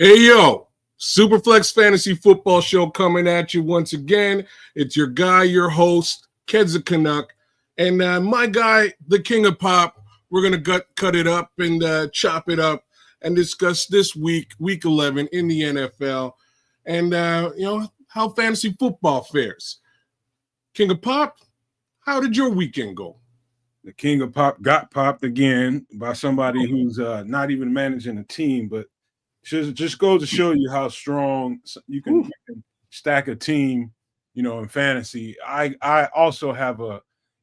Hey, yo, SuperFlex Fantasy Football Show coming at you once again. It's your guy, your host, Keds the Canuck, and my guy, the King of Pop. We're going to cut it up and chop it up and discuss this week 11 in the NFL, and, how fantasy football fares. King of Pop, how did your weekend go? The King of Pop got popped again by somebody who's not even managing a team, but just goes to show you how strong you can stack a team, in fantasy. I also have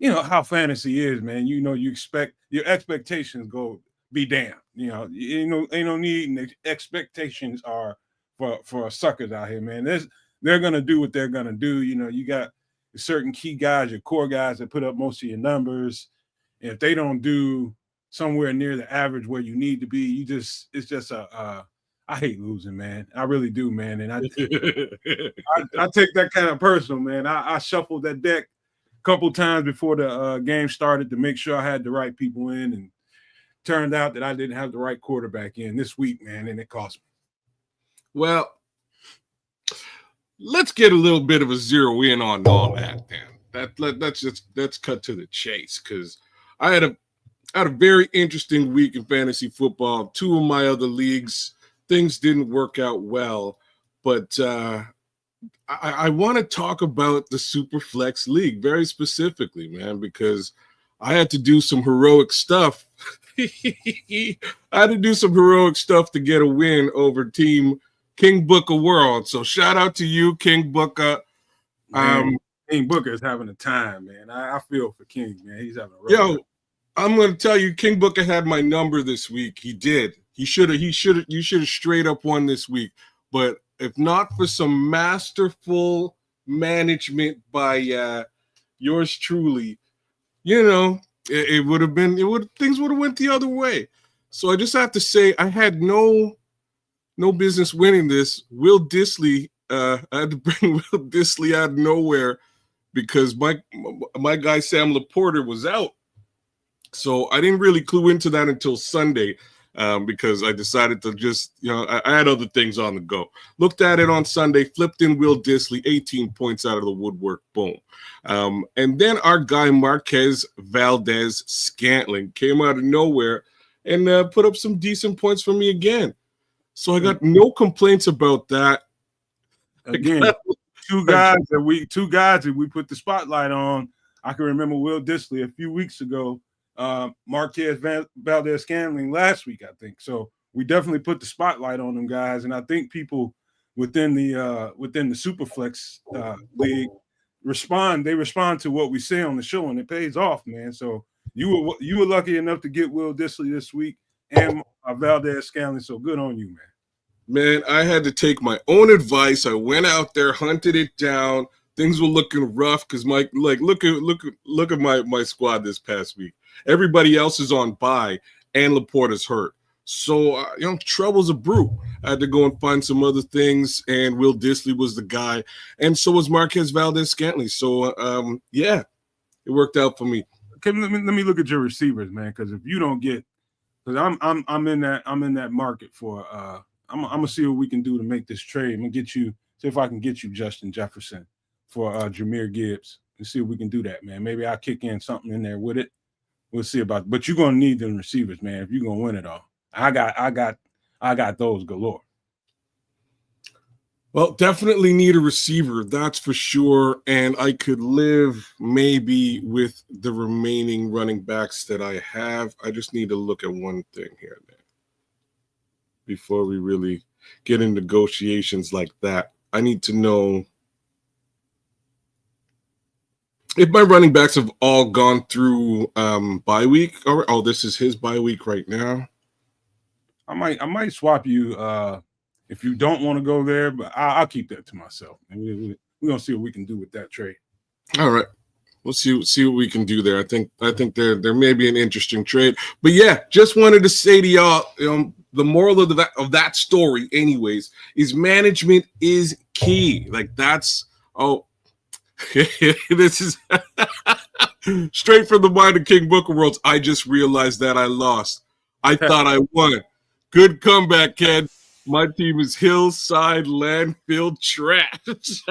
how fantasy is, man. You expect your expectations go be damned. Ain't no need, and the expectations are for suckers out here, man. They're gonna do what they're gonna do. You got certain key guys, your core guys that put up most of your numbers. And if they don't do somewhere near the average where you need to be, it's just I hate losing, man. I really do, man. And I take that kind of personal, man. I shuffled that deck a couple times before the game started to make sure I had the right people in, and turned out that I didn't have the right quarterback in this week, man, and it cost me. Well, let's get a little bit of a zero in on all that, then. Let's cut to the chase, because I had a very interesting week in fantasy football. Two of my other leagues, things didn't work out well, but I want to talk about the SuperFlex League very specifically, man, because I had to do some heroic stuff. I had to do some heroic stuff to get a win over Team King Booker World. So shout out to you, King Booker. King Booker is having a time, man. I feel for King, man. He's having a rough time. I'm going to tell you, King Booker had my number this week. He did. You should have straight up won this week. But if not for some masterful management by yours truly, things would have went the other way. So I just have to say, I had no business winning this. Will Dissly, I had to bring Will Dissly out of nowhere because my guy Sam Laporta was out. So I didn't really clue into that until Sunday. Because I decided to just, I had other things on the go. Looked at it on Sunday, flipped in Will Dissly, 18 points out of the woodwork, boom. And then our guy Marquez Valdes-Scantling came out of nowhere and put up some decent points for me again. So I got no complaints about that. Again, two guys that we put the spotlight on. I can remember Will Dissly a few weeks ago. Marquez Valdes-Scantling last week, I think. So we definitely put the spotlight on them guys, and I think people within the SuperFlex league respond to what we say on the show, and it pays off, man. So you were lucky enough to get Will Dissly this week and Valdes-Scantling. So good on you, man. Man, I had to take my own advice. I went out there, hunted it down. Things were looking rough because look at my squad this past week. Everybody else is on bye, and Laporta's hurt. So trouble's a brew. I had to go and find some other things, and Will Dissly was the guy, and so was Marquez Valdes-Scantling. So it worked out for me. Okay, let me look at your receivers, man, because if you don't get, because I'm in that market for I'm gonna see what we can do to make this trade. I'm gonna see if I can get you Justin Jefferson for Jahmyr Gibbs, and see if we can do that, man. Maybe I'll kick in something in there with it. We'll see about it. But you're gonna need them receivers, man, if you're gonna win it all. I got those galore. Well, definitely need a receiver, that's for sure. And I could live maybe with the remaining running backs that I have. I just need to look at one thing here, man, before we really get in negotiations like that. I need to know if my running backs have all gone through bye week. Oh, this is his bye week right now. I might swap you if you don't want to go there, but I'll keep that to myself. And we're gonna see what we can do with that trade. All right, we'll see what we can do there. I think there may be an interesting trade. But yeah, just wanted to say to y'all, the moral of that story, anyways, is management is key. Like that's this is straight from the mind of King Booker Worlds. I just realized that I lost. I thought I won. Good comeback, kid. My team is hillside landfill trash.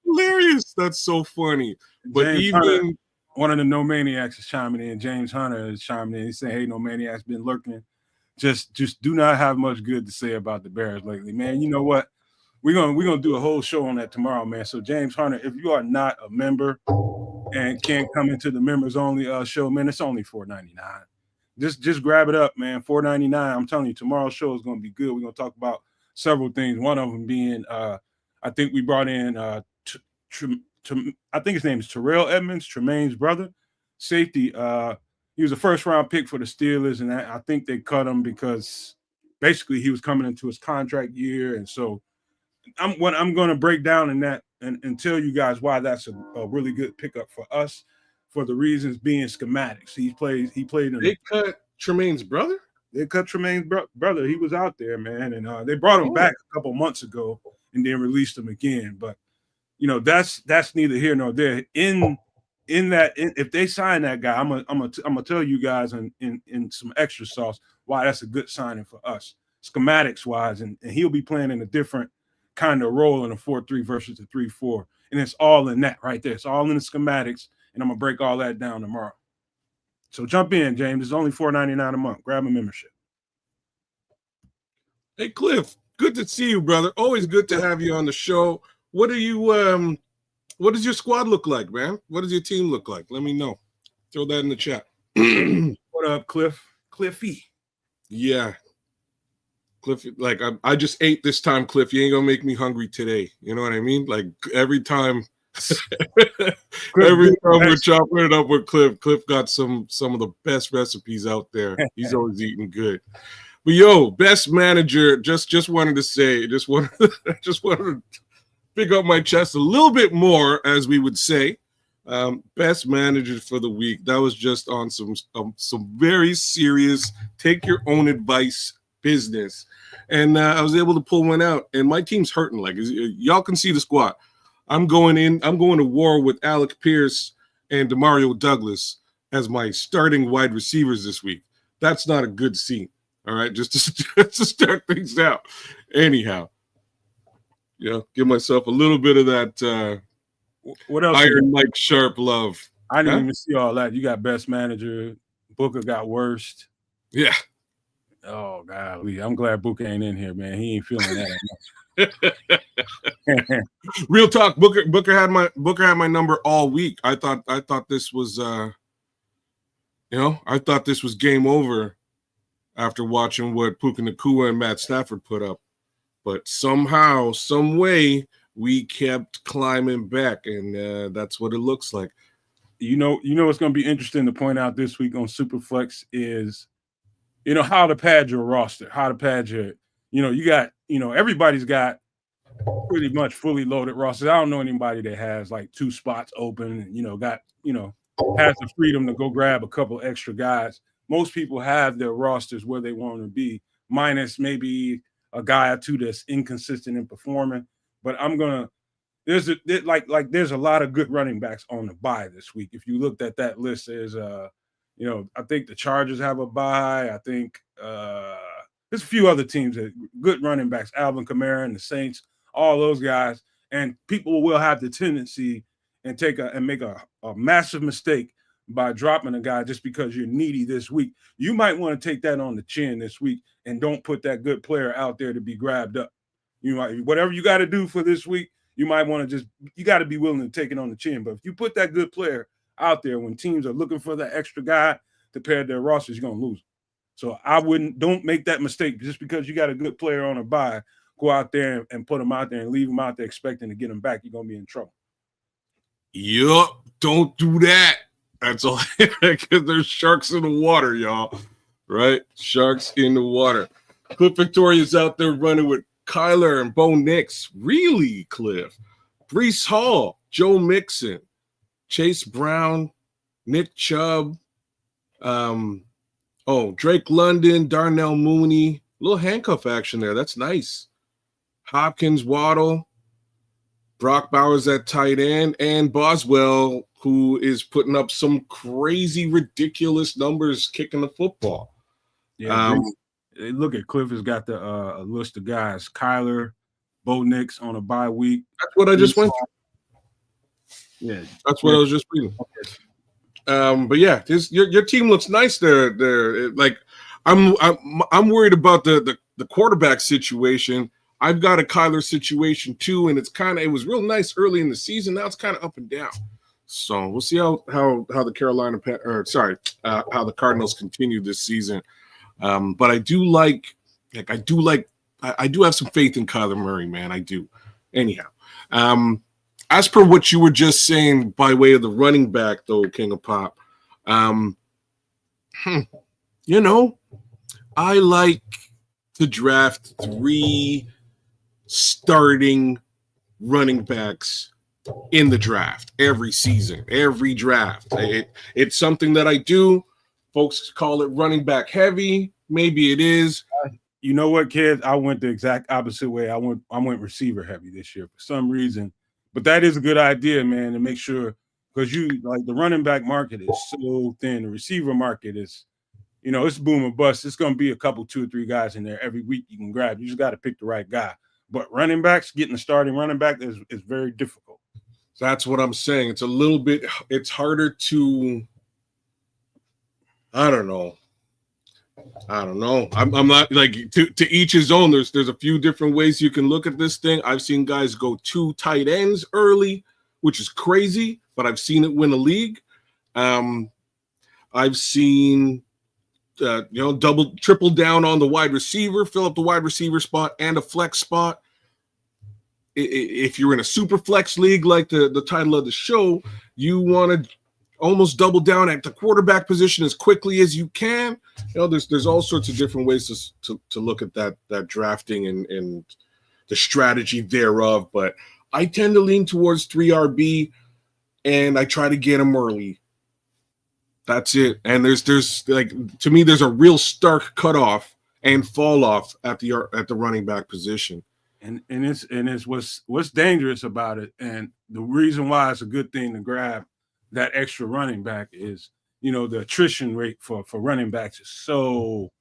Hilarious. That's so funny. But James even Hunter, one of the No Maniacs is chiming in. James Hunter is chiming in. He's saying, "Hey, No Maniacs been lurking. Just do not have much good to say about the Bears lately, man. You know what? We're gonna do a whole show on that tomorrow, man. So James Hunter, if you are not a member and can't come into the members only show, man, it's only $4.99. Just grab it up, man. $4.99. I'm telling you, tomorrow's show is gonna be good. We're gonna talk about several things. One of them being, I think we brought in I think his name is Terrell Edmonds, Tremaine's brother, safety. He was a first-round pick for the Steelers, and I think they cut him because basically he was coming into his contract year. And so I'm going to break down in that and tell you guys why that's a really good pickup for us, for the reasons being schematics. He played in. They cut Tremaine's brother? They cut Tremaine's brother. He was out there, man, and they brought him back a couple months ago and then released him again. But you know, that's neither here nor there. If they sign that guy, I'm gonna tell you guys in some extra sauce why that's a good signing for us, schematics wise, and he'll be playing in a different kind of role in a 4-3 versus a 3-4, and it's all in that right there. It's all in the schematics, and I'm gonna break all that down tomorrow. So jump in, James. It's only $4.99 a month. Grab a membership. Hey, Cliff, good to see you, brother. Always good to have you on the show. What does your squad look like, man? What does your team look like? Let me know. Throw that in the chat. What up, Cliff? Cliffy. Yeah. Cliff, like I just ate this time, Cliff. You ain't gonna make me hungry today. You know what I mean? Like every time we're chopping it up with Cliff got some of the best recipes out there. He's always eating good. But yo, best manager, just wanted to say, just wanted to pick up my chest a little bit more, as we would say. Best manager for the week. That was just on some very serious, take your own advice business. And I was able to pull one out. And my team's hurting. Like, y'all can see the squad. I'm going to war with Alec Pierce and Demario Douglas as my starting wide receivers this week. That's not a good scene. All right, just to start things out. Anyhow, give myself a little bit of that what else? Iron Mike Sharp love. I didn't even see all that. You got best manager. Booker got worst. Yeah. Oh, golly. I'm glad Booker ain't in here, man. He ain't feeling that. Real talk. Booker had my number all week. I thought this was I thought this was game over after watching what Puka Nacua and Matt Stafford put up. But somehow, some way, we kept climbing back, and that's what it looks like. You know what's going to be interesting to point out this week on SuperFlex is, how to pad your roster, how to pad your, you got, everybody's got pretty much fully loaded rosters. I don't know anybody that has like 2 spots open, has the freedom to go grab a couple extra guys. Most people have their rosters where they want to be, minus maybe a guy or two that's inconsistent in performing. But there's a lot of good running backs on the bye this week. If you looked at that list, there's I think the Chargers have a bye. I think there's a few other teams that good running backs, Alvin Kamara and the Saints, all those guys. And people will have the tendency and make a massive mistake by dropping a guy just because you're needy this week. You might want to take that on the chin this week and don't put that good player out there to be grabbed up. Whatever you got to do for this week, you might want to you got to be willing to take it on the chin. But if you put that good player out there when teams are looking for that extra guy to pad their rosters, you're going to lose. So don't make that mistake just because you got a good player on a bye. Go out there and put him out there and leave him out there expecting to get him back. You're going to be in trouble. Yup, don't do that. That's all, because there's sharks in the water, y'all. Right? Sharks in the water. Cliff Victoria's out there running with Kyler and Bo Nix. Really, Cliff? Breece Hall, Joe Mixon, Chase Brown, Nick Chubb, Drake London, Darnell Mooney. A little handcuff action there. That's nice. Hopkins, Waddle, Brock Bowers at tight end, and Boswell, who is putting up some crazy, ridiculous numbers kicking the football. Yeah, Look at Cliff has got the a list of guys. Kyler, Bo Nix on a bye week. That's what I just went through. Yeah, that's what I was just reading. But yeah, your team looks nice there. Like I'm worried about the quarterback situation. I've got a Kyler situation too, and it was real nice early in the season. Now it's kind of up and down. So we'll see how the how the Cardinals continue this season. But I do have some faith in Kyler Murray, man. I do. Anyhow, as per what you were just saying by way of the running back, though, King of Pop, I like to draft 3 starting running backs in the draft every season, every draft. It's something that I do. Folks call it running back heavy. Maybe it is. You know what, kids? I went the exact opposite way. I went receiver heavy this year for some reason. But that is a good idea, man, to make sure, because the running back market is so thin. The receiver market is, it's boom or bust. It's going to be a couple, 2 or 3 guys in there every week you can grab. You just got to pick the right guy. But running backs, getting a starting running back is very difficult. That's what I'm saying. It's harder to, I don't know. I'm not like to each his own. There's a few different ways you can look at this thing. I've seen guys go 2 tight ends early, which is crazy, but I've seen it win a league. I've seen triple down on the wide receiver, fill up the wide receiver spot and a flex spot. If you're in a SuperFlex league, like the title of the show, you want to almost double down at the quarterback position as quickly as you can. There's all sorts of different ways to look at that drafting and the strategy thereof. But I tend to lean towards 3 RB, and I try to get them early. That's it. And there's like, to me, there's a real stark cutoff and fall off at the running back position. And it's what's dangerous about it, and the reason why it's a good thing to grab that extra running back is, the attrition rate for running backs is so.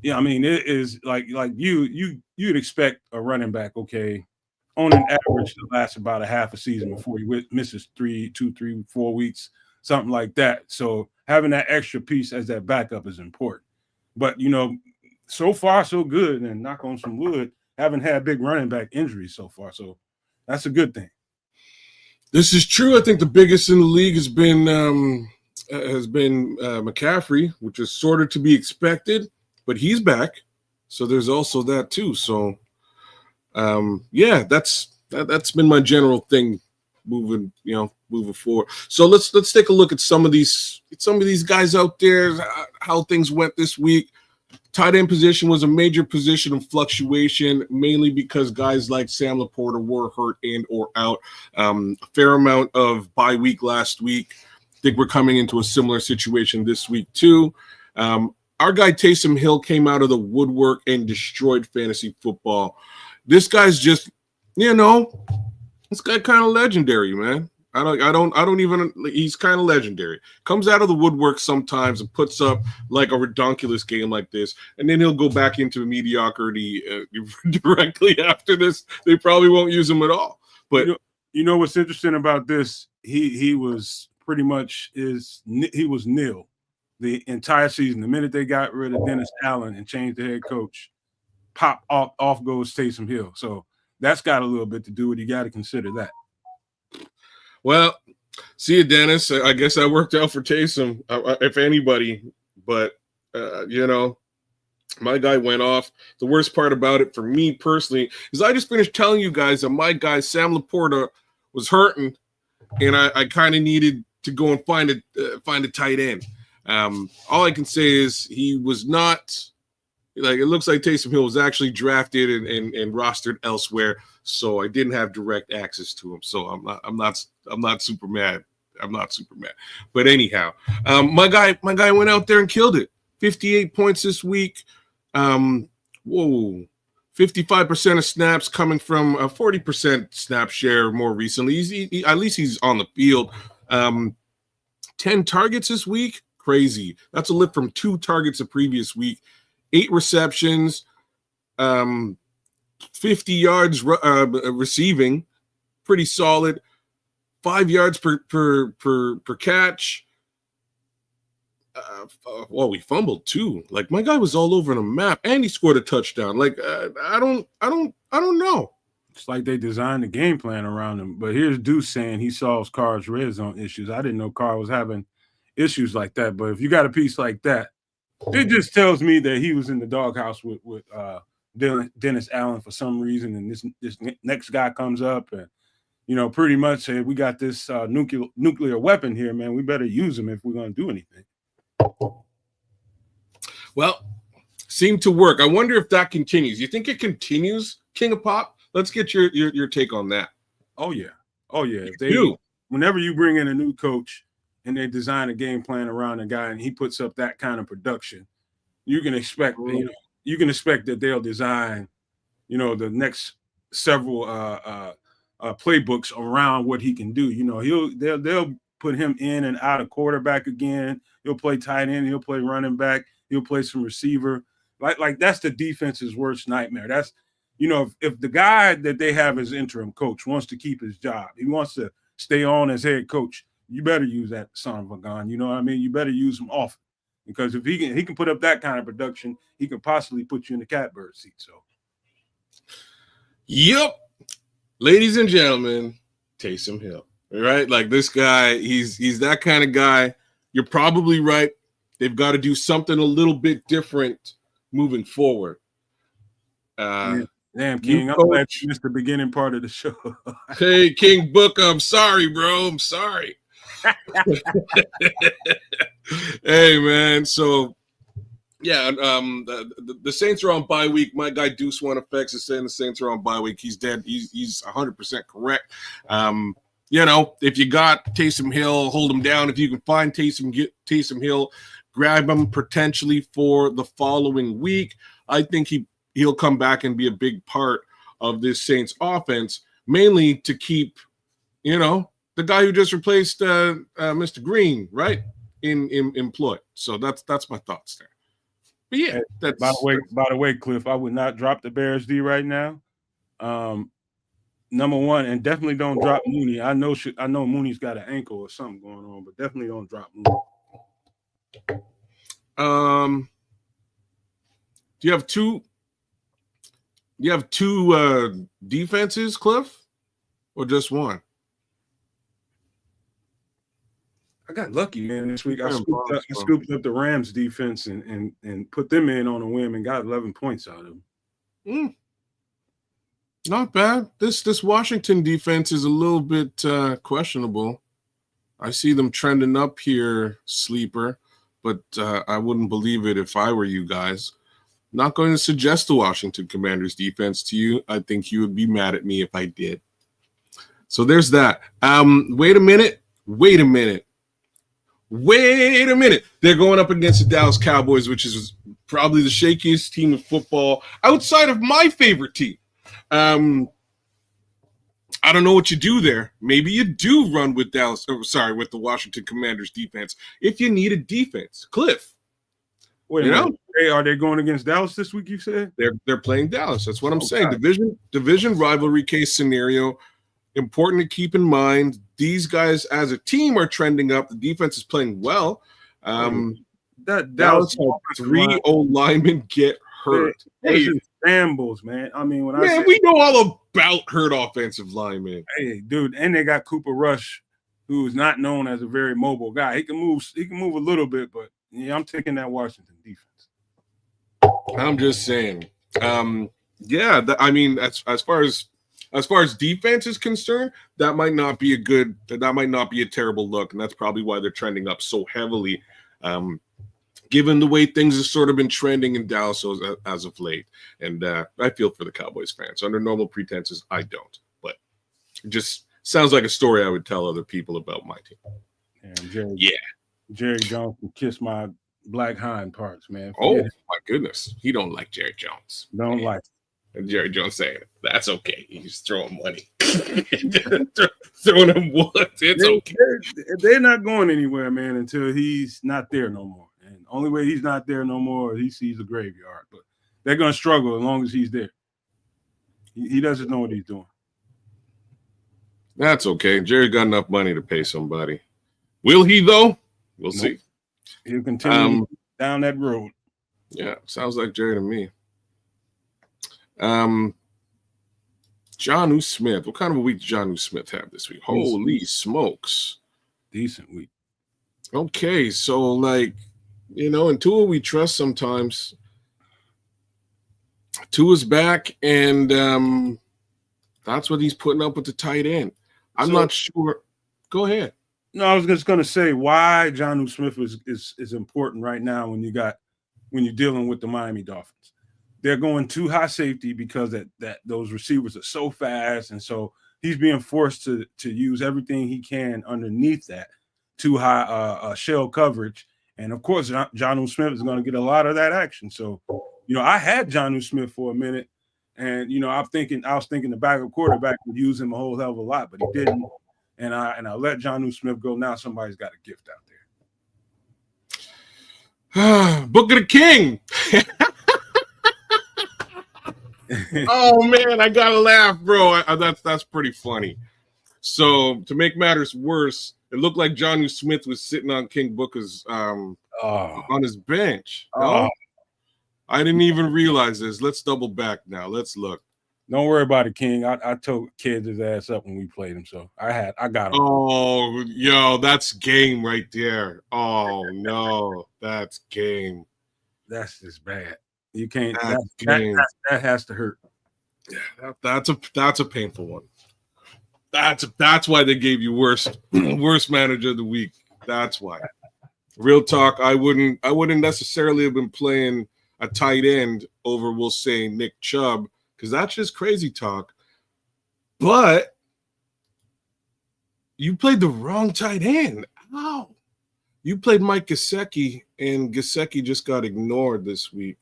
Yeah, I mean, it is like you'd expect a running back, okay, on an average to last about a half a season before he misses 2, 3, 4 weeks, something like that. So having that extra piece as that backup is important. But so far so good, and knock on some wood, haven't had big running back injuries so far, so that's a good thing. This is true. I think the biggest in the league has been McCaffrey, which is sort of to be expected, but he's back, so there's also that too. So, that's been my general thing moving forward. So let's take a look at some of these guys out there, how things went this week. Tight end position was a major position of fluctuation, mainly because guys like Sam Laporta were hurt and or out. A fair amount of bye week last week. I think we're coming into a similar situation this week too. Our guy Taysom Hill came out of the woodwork and destroyed fantasy football. This guy's just, this guy kind of legendary, man. He's kind of legendary. Comes out of the woodwork sometimes and puts up like a redonkulous game like this, and then he'll go back into mediocrity directly after this. They probably won't use him at all. But what's interesting about this? He was pretty much he was nil the entire season. The minute they got rid of Dennis Allen and changed the head coach, pop off goes Taysom Hill. So that's got a little bit to do with it. You got to consider that. Well, see you, Dennis. I guess that worked out for Taysom, if anybody. But, my guy went off. The worst part about it for me personally is I just finished telling you guys that my guy, Sam Laporta, was hurting, and I kind of needed to go and find a tight end. All I can say is he was not – it looks like Taysom Hill was actually drafted and rostered elsewhere. So I didn't have direct access to him. So I'm not super mad. But anyhow, my guy went out there and killed it. 58 points this week. 55% of snaps coming from a 40% snap share more recently. At least he's on the field. 10 targets this week. Crazy. That's a lift from 2 targets the previous week. 8 receptions, 50 yards receiving, pretty solid. 5 yards per catch. Well, we fumbled too. Like, my guy was all over the map, and he scored a touchdown. Like, I don't know. It's like they designed the game plan around him. But here's Deuce saying he solves Carr's red zone issues. I didn't know Carr was having issues like that. But if you got a piece like that, it just tells me that he was in the doghouse with Dennis Allen for some reason, and this next guy comes up and, you know, pretty much say, we got this nuclear weapon here, man. We better use him if we're going to do anything. Well, seemed to work. I wonder if that continues. You think it continues, King of Pop? Let's get your take on that. Oh yeah. Whenever you bring in a new coach and they design a game plan around a guy and he puts up that kind of production, you can expect that they'll design, you know, the next several playbooks around what he can do. You know, they'll put him in and out of quarterback again. He'll play tight end. He'll play running back. He'll play some receiver. Like that's the defense's worst nightmare. That's, you know, if the guy that they have as interim coach wants to keep his job, he wants to stay on as head coach, you better use that son of a gun. You know what I mean? You better use him often, because if he can put up that kind of production, he can possibly put you in the catbird seat. So, yep, ladies and gentlemen, Taysom Hill. All right, like this guy, he's that kind of guy. You're probably right. They've got to do something a little bit different moving forward. Damn, King, I'm glad you missed the beginning part of the show. Hey, King Book, I'm sorry, bro. I'm sorry. Hey, man. So, yeah, the Saints are on bye week. My guy Deuce One Effects is saying the Saints are on bye week. He's dead. He's 100% correct. You know, if you got Taysom Hill, hold him down. If you can find Taysom Hill, grab him potentially for the following week. I think he'll come back and be a big part of this Saints offense, mainly to keep, you know, the guy who just replaced Mr. Green, right, in employ. So that's my thoughts there. But yeah, that's by the way, Cliff, I would not drop the Bears D right now. Number one, and definitely don't drop Mooney. I know Mooney's got an ankle or something going on, but definitely don't drop Mooney. Do you have two defenses, Cliff, or just one? I got lucky, man, this week. I scooped up the Rams defense and put them in on a whim and got 11 points out of them. Not bad. This Washington defense is a little bit questionable. I see them trending up here, sleeper, but I wouldn't believe it if I were you guys. Not going to suggest the Washington Commanders defense to you. I think you would be mad at me if I did. So there's that. Wait a minute. They're going up against the Dallas Cowboys, which is probably the shakiest team of football outside of my favorite team. I don't know what you do there. Maybe you do run with with the Washington Commanders defense if you need a defense. Cliff. Wait, are they going against Dallas this week, you said? They're playing Dallas. That's what I'm saying. God. Division rivalry case scenario. Important to keep in mind. These guys as a team are trending up. The defense is playing well. That Dallas had 3 linemen get hurt. Hey, shambles, man. I mean, we know all about hurt offensive linemen. Hey, dude, and they got Cooper Rush, who is not known as a very mobile guy. He can move a little bit, but yeah, I'm taking that Washington defense. I'm just saying. I mean, as far as defense is concerned, that might not be a terrible look, and that's probably why they're trending up so heavily. Given the way things have sort of been trending in Dallas as of late. And I feel for the Cowboys fans. Under normal pretenses, I don't. But it just sounds like a story I would tell other people about my team. Jerry Jones can kiss my black hind parts, man. Oh, my goodness. He don't like Jerry Jones. Don't like it. And Jerry Jones saying, that's okay. He's throwing money. Throwing him what? It's okay. They're not going anywhere, man, until he's not there no more. And Only way he's not there no more is he sees the graveyard. But they're going to struggle as long as he's there. He doesn't know what he's doing. That's okay. Jerry got enough money to pay somebody. Will he, though? We'll see. He'll continue down that road. Yeah, sounds like Jerry to me. Jonnu Smith. What kind of a week did Jonnu Smith have this week? Holy smokes. Decent week. Okay, so like, in Tua we trust sometimes. Tua's back, and that's what he's putting up with the tight end. I'm not sure. Go ahead. No, I was just going to say why Jonnu Smith is important right now when you're dealing with the Miami Dolphins. They're going too high safety because that those receivers are so fast, and so he's being forced to use everything he can underneath that too high shell coverage. And of course, Jonnu Smith is going to get a lot of that action. So, I had Jonnu Smith for a minute, and I was thinking the backup quarterback would use him a whole hell of a lot, but he didn't. And I let Jonnu Smith go. Now somebody's got a gift out there. Book of the King. Oh man, I gotta laugh, bro. That's pretty funny. So to make matters worse, it looked like Jonnu Smith was sitting on King Booker's on his bench. No? I didn't even realize this. Let's double back now. Let's look. Don't worry about it, King. I told kids his ass up when we played him, so I got him. Oh, yo, that's game right there. Oh no, that's game. That's just bad. You can't. That has to hurt. Yeah, that's a painful one. That's why they gave you worst manager of the week. That's why. Real talk. I wouldn't necessarily have been playing a tight end over, we'll say, Nick Chubb, because that's just crazy talk. But you played the wrong tight end. Ow. You played Mike Gesicki, and Gesicki just got ignored this week.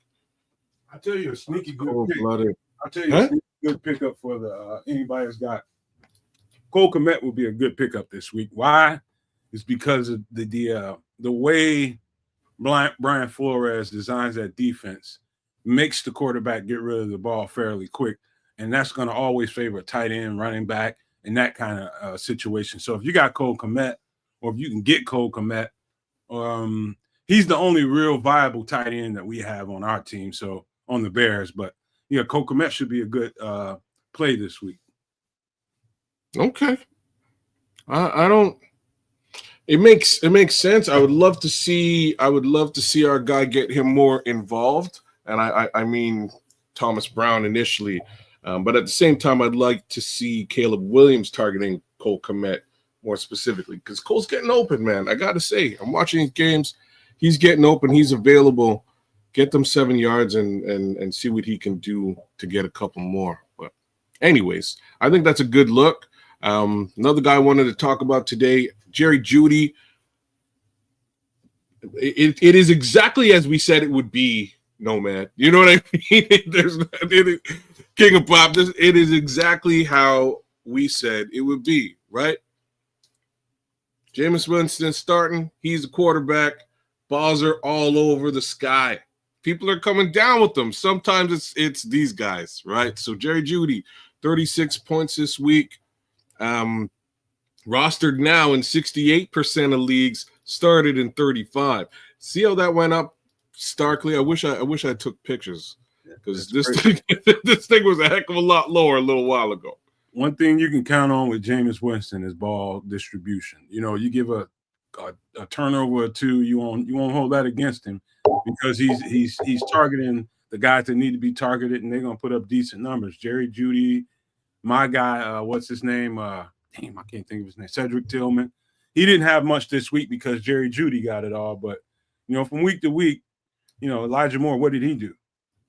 I'll tell you a sneaky good pick. I'll tell you a sneaky good pickup for the anybody that's got Cole Kmet will be a good pickup this week. Why? It's because of the way Brian Flores designs that defense makes the quarterback get rid of the ball fairly quick, and that's going to always favor a tight end, running back, in that kind of situation. So if you got Cole Kmet, or if you can get Cole Kmet, he's the only real viable tight end that we have on our team. So on the Bears, but yeah, Cole Kmet should be a good play this week. Okay, I don't. It makes sense. I would love to see our guy get him more involved, and I mean Thomas Brown initially, but at the same time, I'd like to see Caleb Williams targeting Cole Kmet more specifically because Cole's getting open, man. I got to say, I'm watching his games. He's getting open. He's available. Get them 7 yards and see what he can do to get a couple more. But anyways, I think that's a good look. Another guy I wanted to talk about today, Jerry Jeudy. It is exactly as we said it would be, Nomad. You know what I mean? King of Pop. It is exactly how we said it would be, right? Jameis Winston starting. He's the quarterback. Balls are all over the sky. People are coming down with them. Sometimes it's these guys, right? So Jerry Jeudy, 36 points this week. Rostered now in 68% of leagues, started in 35. See how that went up starkly? I wish I took pictures because this thing was a heck of a lot lower a little while ago. One thing you can count on with Jameis Winston is ball distribution. You give a turnover or two, you won't hold that against him because he's targeting the guys that need to be targeted, and they're gonna put up decent numbers. Jerry Jeudy, my guy, what's his name? I can't think of his name. Cedric Tillman. He didn't have much this week because Jerry Jeudy got it all. But from week to week, Elijah Moore, what did he do?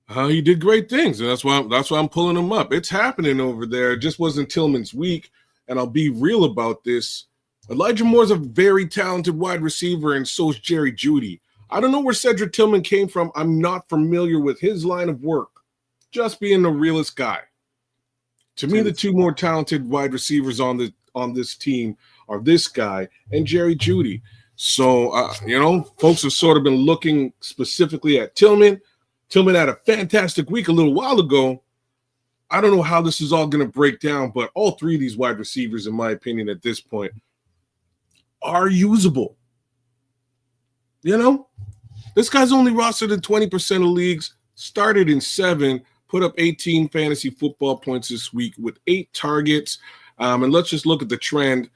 He did great things, and that's why I'm pulling him up. It's happening over there. It just wasn't Tillman's week, and I'll be real about this. Elijah Moore's a very talented wide receiver, and so is Jerry Jeudy. I don't know where Cedric Tillman came from. I'm not familiar with his line of work. Just being the realest guy. To me, the two more talented wide receivers on this team are this guy and Jerry Jeudy. So, folks have sort of been looking specifically at Tillman. Tillman had a fantastic week a little while ago. I don't know how this is all going to break down, but all three of these wide receivers, in my opinion, at this point, are usable. This guy's only rostered in 20% of leagues, started in 7, put up 18 fantasy football points this week with 8 targets. And let's just look at the trend.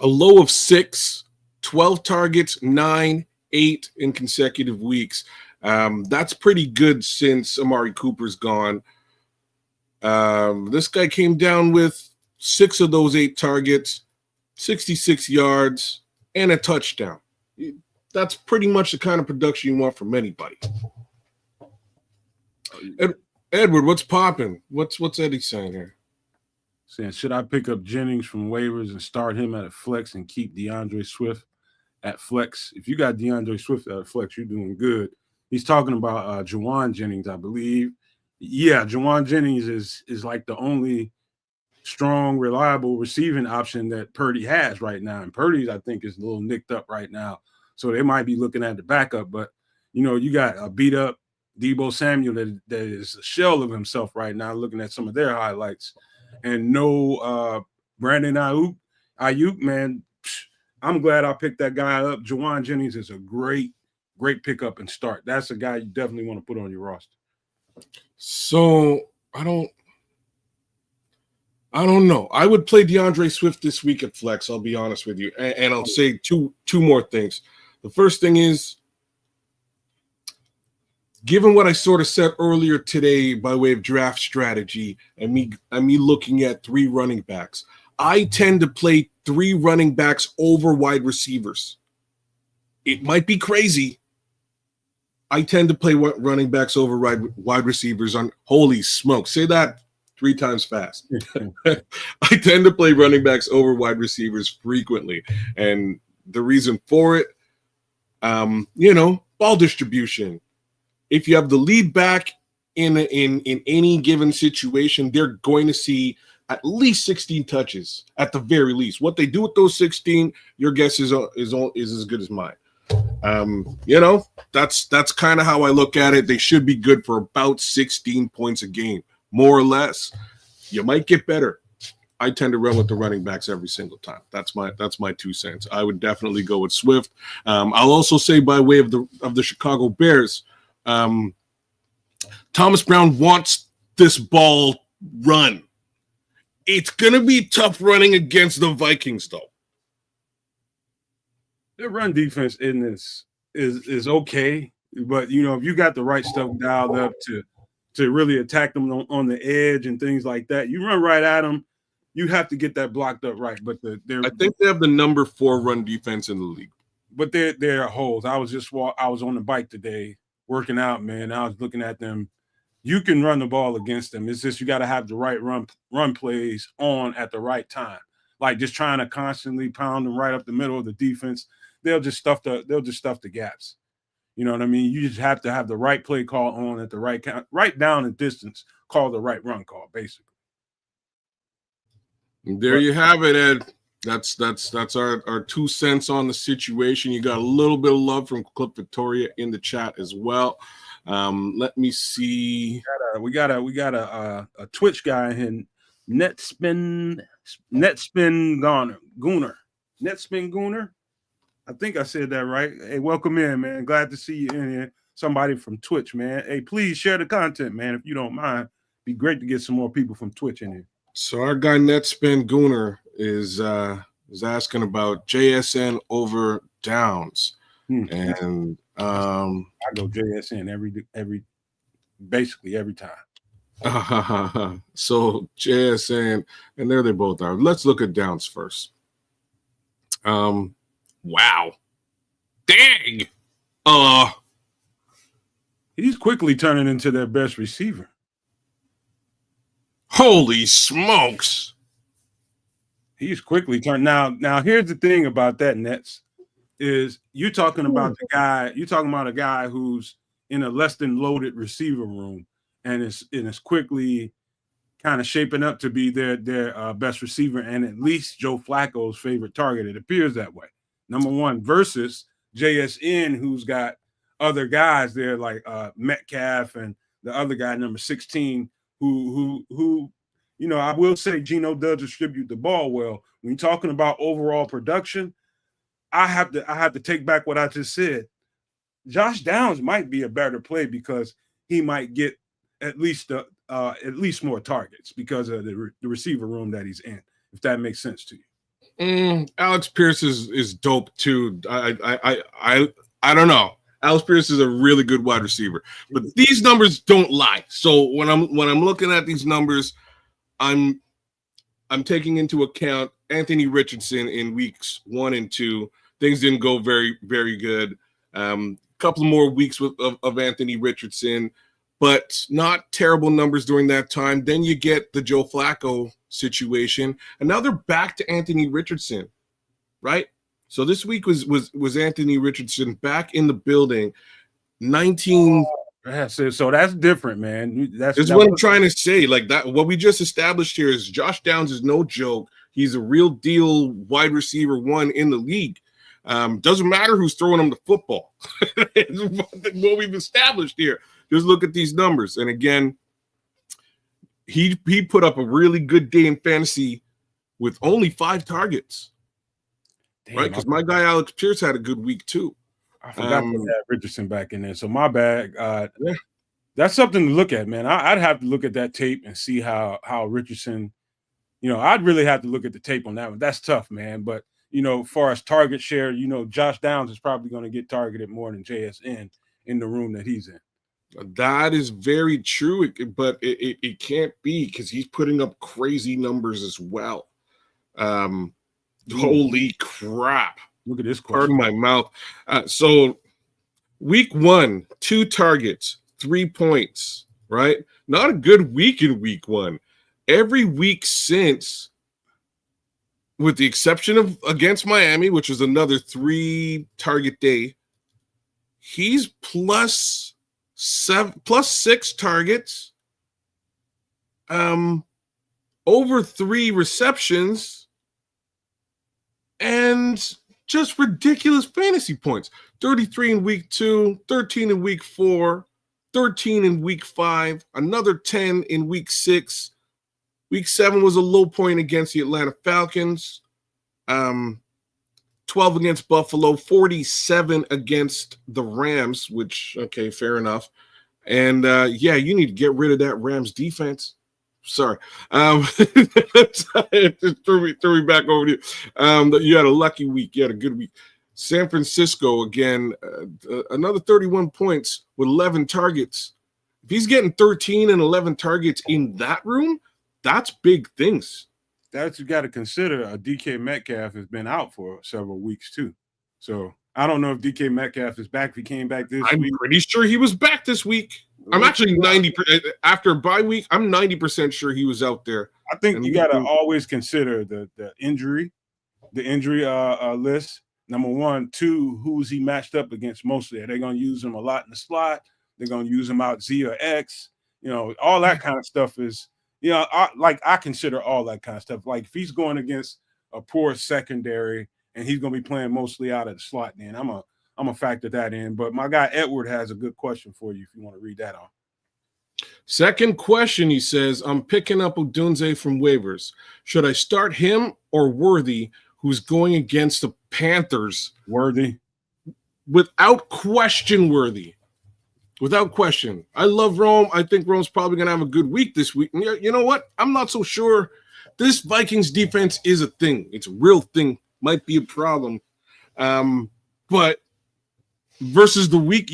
A low of 6, 12 targets, 9, 8 in consecutive weeks. That's pretty good since Amari Cooper's gone. This guy came down with 6 of those 8 targets, 66 yards, and a touchdown. That's pretty much the kind of production you want from anybody. Edward, what's popping? What's Eddie saying here? Saying, should I pick up Jennings from waivers and start him at a flex and keep DeAndre Swift at flex? If you got DeAndre Swift at a flex, you're doing good. He's talking about Juaun Jennings, I believe. Yeah, Juaun Jennings is like the only strong, reliable receiving option that Purdy has right now. And Purdy, I think, is a little nicked up right now. So they might be looking at the backup. But, you got a beat-up Deebo Samuel that is a shell of himself right now, looking at some of their highlights. And no Brandon Ayuk, man, I'm glad I picked that guy up. Juaun Jennings is a great pickup and start. That's a guy you definitely want to put on your roster. So I don't know. I would play DeAndre Swift this week at flex. I'll be honest with you, and I'll say two more things. The first thing is, given what I sort of said earlier today by way of draft strategy and me looking at 3 running backs, I tend to play 3 running backs over wide receivers. It might be crazy. I tend to play running backs over wide receivers on holy smoke. Say that 3 times fast. I tend to play running backs over wide receivers frequently. And the reason for it, ball distribution. If you have the lead back in any given situation, they're going to see at least 16 touches at the very least. What they do with those 16, your guess is as good as mine. That's kind of how I look at it. They should be good for about 16 points a game, more or less. You might get better. I tend to run with the running backs every single time. That's my 2 cents. I would definitely go with Swift. I'll also say by way of the Chicago Bears, Thomas Brown wants this ball run. It's going to be tough running against the Vikings, though. Their run defense in this is okay, but if you got the right stuff dialed up to really attack them on the edge and things like that, you run right at them. You have to get that blocked up right. But I think they have the number 4 run defense in the league. But they're holes. I was on the bike today working out, man. I was looking at them. You can run the ball against them. It's just you got to have the right run plays on at the right time. Like just trying to constantly pound them right up the middle of the defense. They'll just stuff the gaps. You know what I mean? You just have to have the right play call on at the right count, right down and distance, call the right run call, basically. There you have it, Ed. That's our 2 cents on the situation. You got a little bit of love from Clip Victoria in the chat as well. Let me see. We got a Twitch guy in Netspin Gooner. I think I said that right. Hey, welcome in, man. Glad to see you in here. Somebody from Twitch, man. Hey, please share the content, man, if you don't mind. Be great to get some more people from Twitch in here. So our guy Netspin Gooner is asking about JSN over Downs. And I go JSN basically every time. So JSN, and there they both are. Let's look at Downs first. Wow. Dang. He's quickly turning into their best receiver. Holy smokes. He's quickly turned. Now here's the thing about that, Nets, is you're talking about a guy who's in a less than loaded receiver room and is quickly kind of shaping up to be their best receiver and at least Joe Flacco's favorite target. It appears that way. number one, versus JSN, who's got other guys there like Metcalf and the other guy, number 16, who I will say Geno does distribute the ball well. When you're talking about overall production, I have to take back what I just said. Josh Downs might be a better play because he might get at least more targets because of the receiver room that he's in, if that makes sense to you. Alex Pierce is dope too. I don't know. Alex Pierce is a really good wide receiver, but these numbers don't lie. So when I'm looking at these numbers, I'm taking into account Anthony Richardson in weeks 1 and 2. Things didn't go very, very good. Couple more weeks of Anthony Richardson, but not terrible numbers during that time. Then you get the Joe Flacco situation, and now they're back to Anthony Richardson, right? So this week was Anthony Richardson back in the building. 19. So that's different, man. That's what I'm trying to say. Like that, what we just established here is Josh Downs is no joke. He's a real deal wide receiver 1 in the league. Doesn't matter who's throwing him the football. It's what we've established here. Just look at these numbers. And again, he put up a really good day in fantasy with only 5 targets. Damn, right? Because my guy Alex Pierce had a good week too. I forgot to have Richardson back in there. So my bad. That's something to look at, man. I'd have to look at that tape and see how Richardson, I'd really have to look at the tape on that one. That's tough, man. But as far as target share, Josh Downs is probably going to get targeted more than JSN in the room that he's in. That is very true, but it can't be because he's putting up crazy numbers as well. Holy crap. Look at this question. Pardon my mouth. So week 1, 2 targets, 3 points, right? Not a good week in week 1. Every week since, with the exception of against Miami, which was another 3 target day, he's plus 6 targets, over 3 receptions, and just ridiculous fantasy points. 33 in week 2, 13 in week 4, 13 in week 5, another 10 in week 6. Week 7 was a low point against the Atlanta Falcons. 12 against Buffalo, 47 against the Rams, which, okay, fair enough. And, you need to get rid of that Rams defense. Sorry. It just threw me back over to you. You had a lucky week. You had a good week. San Francisco, again, another 31 points with 11 targets. If he's getting 13 and 11 targets in that room, that's big things. That you got to consider. DK Metcalf has been out for several weeks too. So I don't know if DK Metcalf is back. If he came back this week. I'm pretty sure he was back this week. I'm actually 90% after a bye week. I'm 90% sure he was out there. I think you got to always consider the injury list. Number 1, 2, who's he matched up against mostly? Are they going to use him a lot in the slot? They're going to use him out Z or X. All that kind of stuff is. I consider all that kind of stuff. Like if he's going against a poor secondary and he's going to be playing mostly out of the slot, then I'm gonna factor that in. But my guy Edward has a good question for you if you want to read that on. Second question, he says, I'm picking up Odunze from waivers. Should I start him or Worthy, who's going against the Panthers? Worthy. Without question, Worthy. Without question. I love Rome. I think Rome's probably going to have a good week this week. And you know what? I'm not so sure. This Vikings defense is a thing. It's a real thing. Might be a problem. But versus the weakest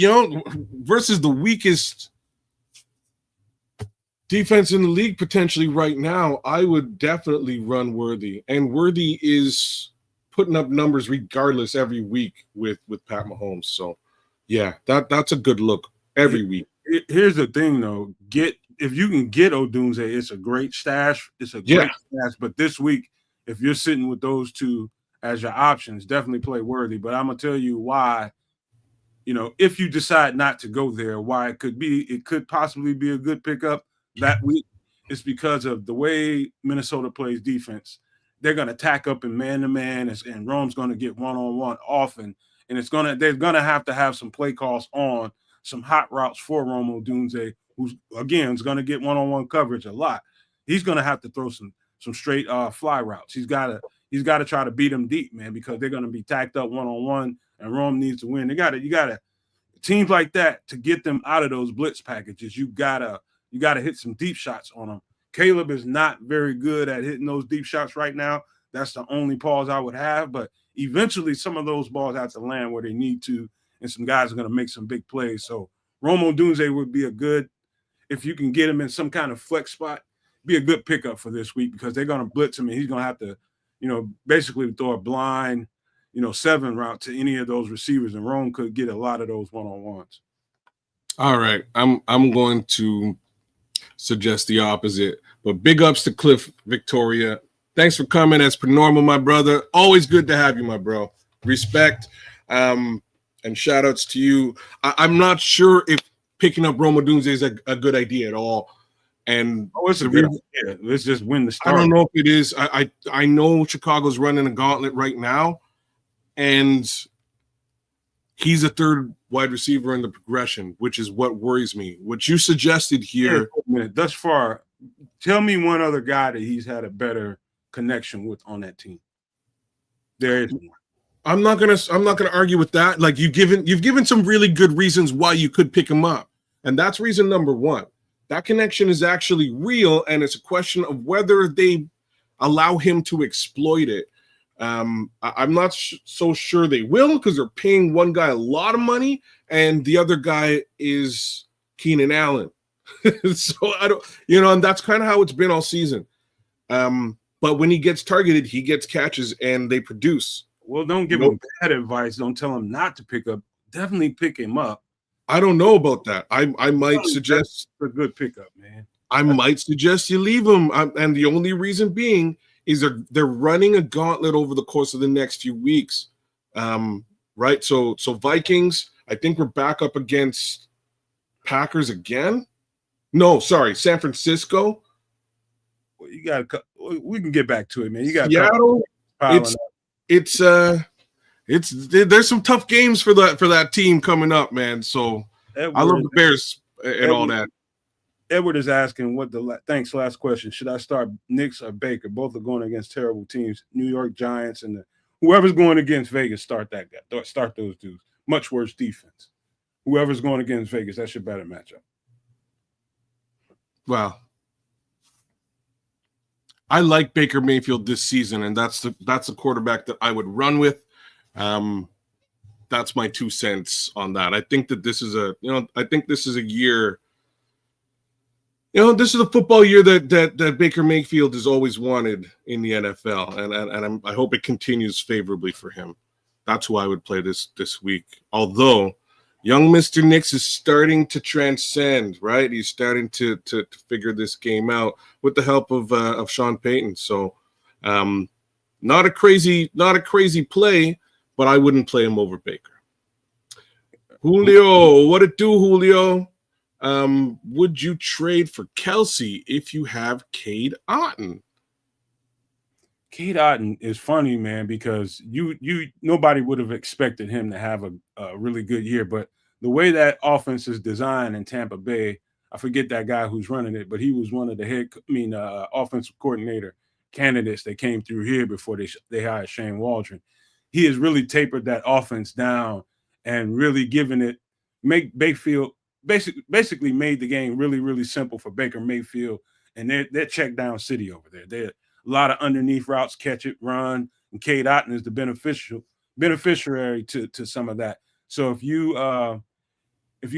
defense in the league potentially right now, I would definitely run Worthy. And Worthy is putting up numbers regardless every week with Pat Mahomes. So, yeah, that's a good look. Every week. Here's the thing, though. If you can get Odunze, it's a great stash. It's a great stash. But this week, if you're sitting with those two as your options, definitely play Worthy. But I'm gonna tell you why. If you decide not to go there, why it could possibly be a good pickup that week. It's because of the way Minnesota plays defense they're going to tack up in man-to-man, and Rome's going to get one-on-one often, and they're going to have some play calls on some hot routes for Rome Odunze, who's, again, is going to get one-on-one coverage a lot. He's going to have to throw some straight fly routes. He's got to try to beat them deep, man, because they're going to be tacked up one-on-one, and Rome needs to win. You got to teams like that, to get them out of those blitz packages, you gotta hit some deep shots on them. Caleb is not very good at hitting those deep shots right now. That's the only pause I would have, but eventually some of those balls have to land where they need to, and some guys are going to make some big plays. So Romo Dunze would be if you can get him in some kind of flex spot, be a good pickup for this week, because they're going to blitz him, and he's going to have to, basically throw a blind, 7 route to any of those receivers, and Rome could get a lot of those one-on-ones. All right. I'm going to suggest the opposite, but big ups to Cliff Victoria. Thanks for coming as per normal, my brother. Always good to have you, my bro. Respect. And shout outs to you. I'm not sure if picking up Rome Odunze is a good idea at all. And it's a good idea. Let's just win the start. I don't know if it is. I know Chicago's running a gauntlet right now, and he's a third wide receiver in the progression, which is what worries me. What you suggested here. Thus far, tell me one other guy that he's had a better connection with on that team. There is one. I'm not gonna argue with that. Like, you've given some really good reasons why you could pick him up, and that's reason number one. That connection is actually real, and it's a question of whether they allow him to exploit it. I'm not so sure they will, because they're paying one guy a lot of money, and the other guy is Keenan Allen. So I don't, and that's kind of how it's been all season. But when he gets targeted, he gets catches, and they produce. Well, don't give him bad advice. Don't tell him not to pick up. Definitely pick him up. I don't know about that. I might suggest a good pickup, man. I might suggest you leave him, and the only reason being is they're running a gauntlet over the course of the next few weeks, right? So Vikings, I think we're back up against Packers again. No, sorry, San Francisco. Well, we can get back to it, man. You got Seattle. There's some tough games for that team coming up, man. So I love the Bears and all that. Edward is asking thanks. Last question. Should I start Knicks or Baker? Both are going against terrible teams. New York Giants and whoever's going against Vegas, start that guy. Start those dudes. Much worse defense. Whoever's going against Vegas, that's your better matchup. Wow. I like Baker Mayfield this season, and that's the quarterback that I would run with. That's my 2 cents on that. I think that this is a year. This is a football year that Baker Mayfield has always wanted in the NFL, and I hope it continues favorably for him. That's who I would play this week. Although young Mr. Knicks is starting to transcend, right? He's starting to figure this game out with the help of Sean Payton. So, not a crazy play, but I wouldn't play him over Baker. Julio, what it do, Julio? Would you trade for Kelsey if you have Cade Otton? Cade Otton is funny, man, because nobody would have expected him to have a really good year, but the way that offense is designed in Tampa Bay, I forget that guy who's running it, but he was one of the offensive coordinator candidates that came through here before they hired Shane Waldron. He has really tapered that offense down and really given it basically made the game really, really simple for Baker Mayfield, and they're check down city over there. They're a lot of underneath routes, catch it, run, and Cade Otton is the beneficiary to some of that. So if you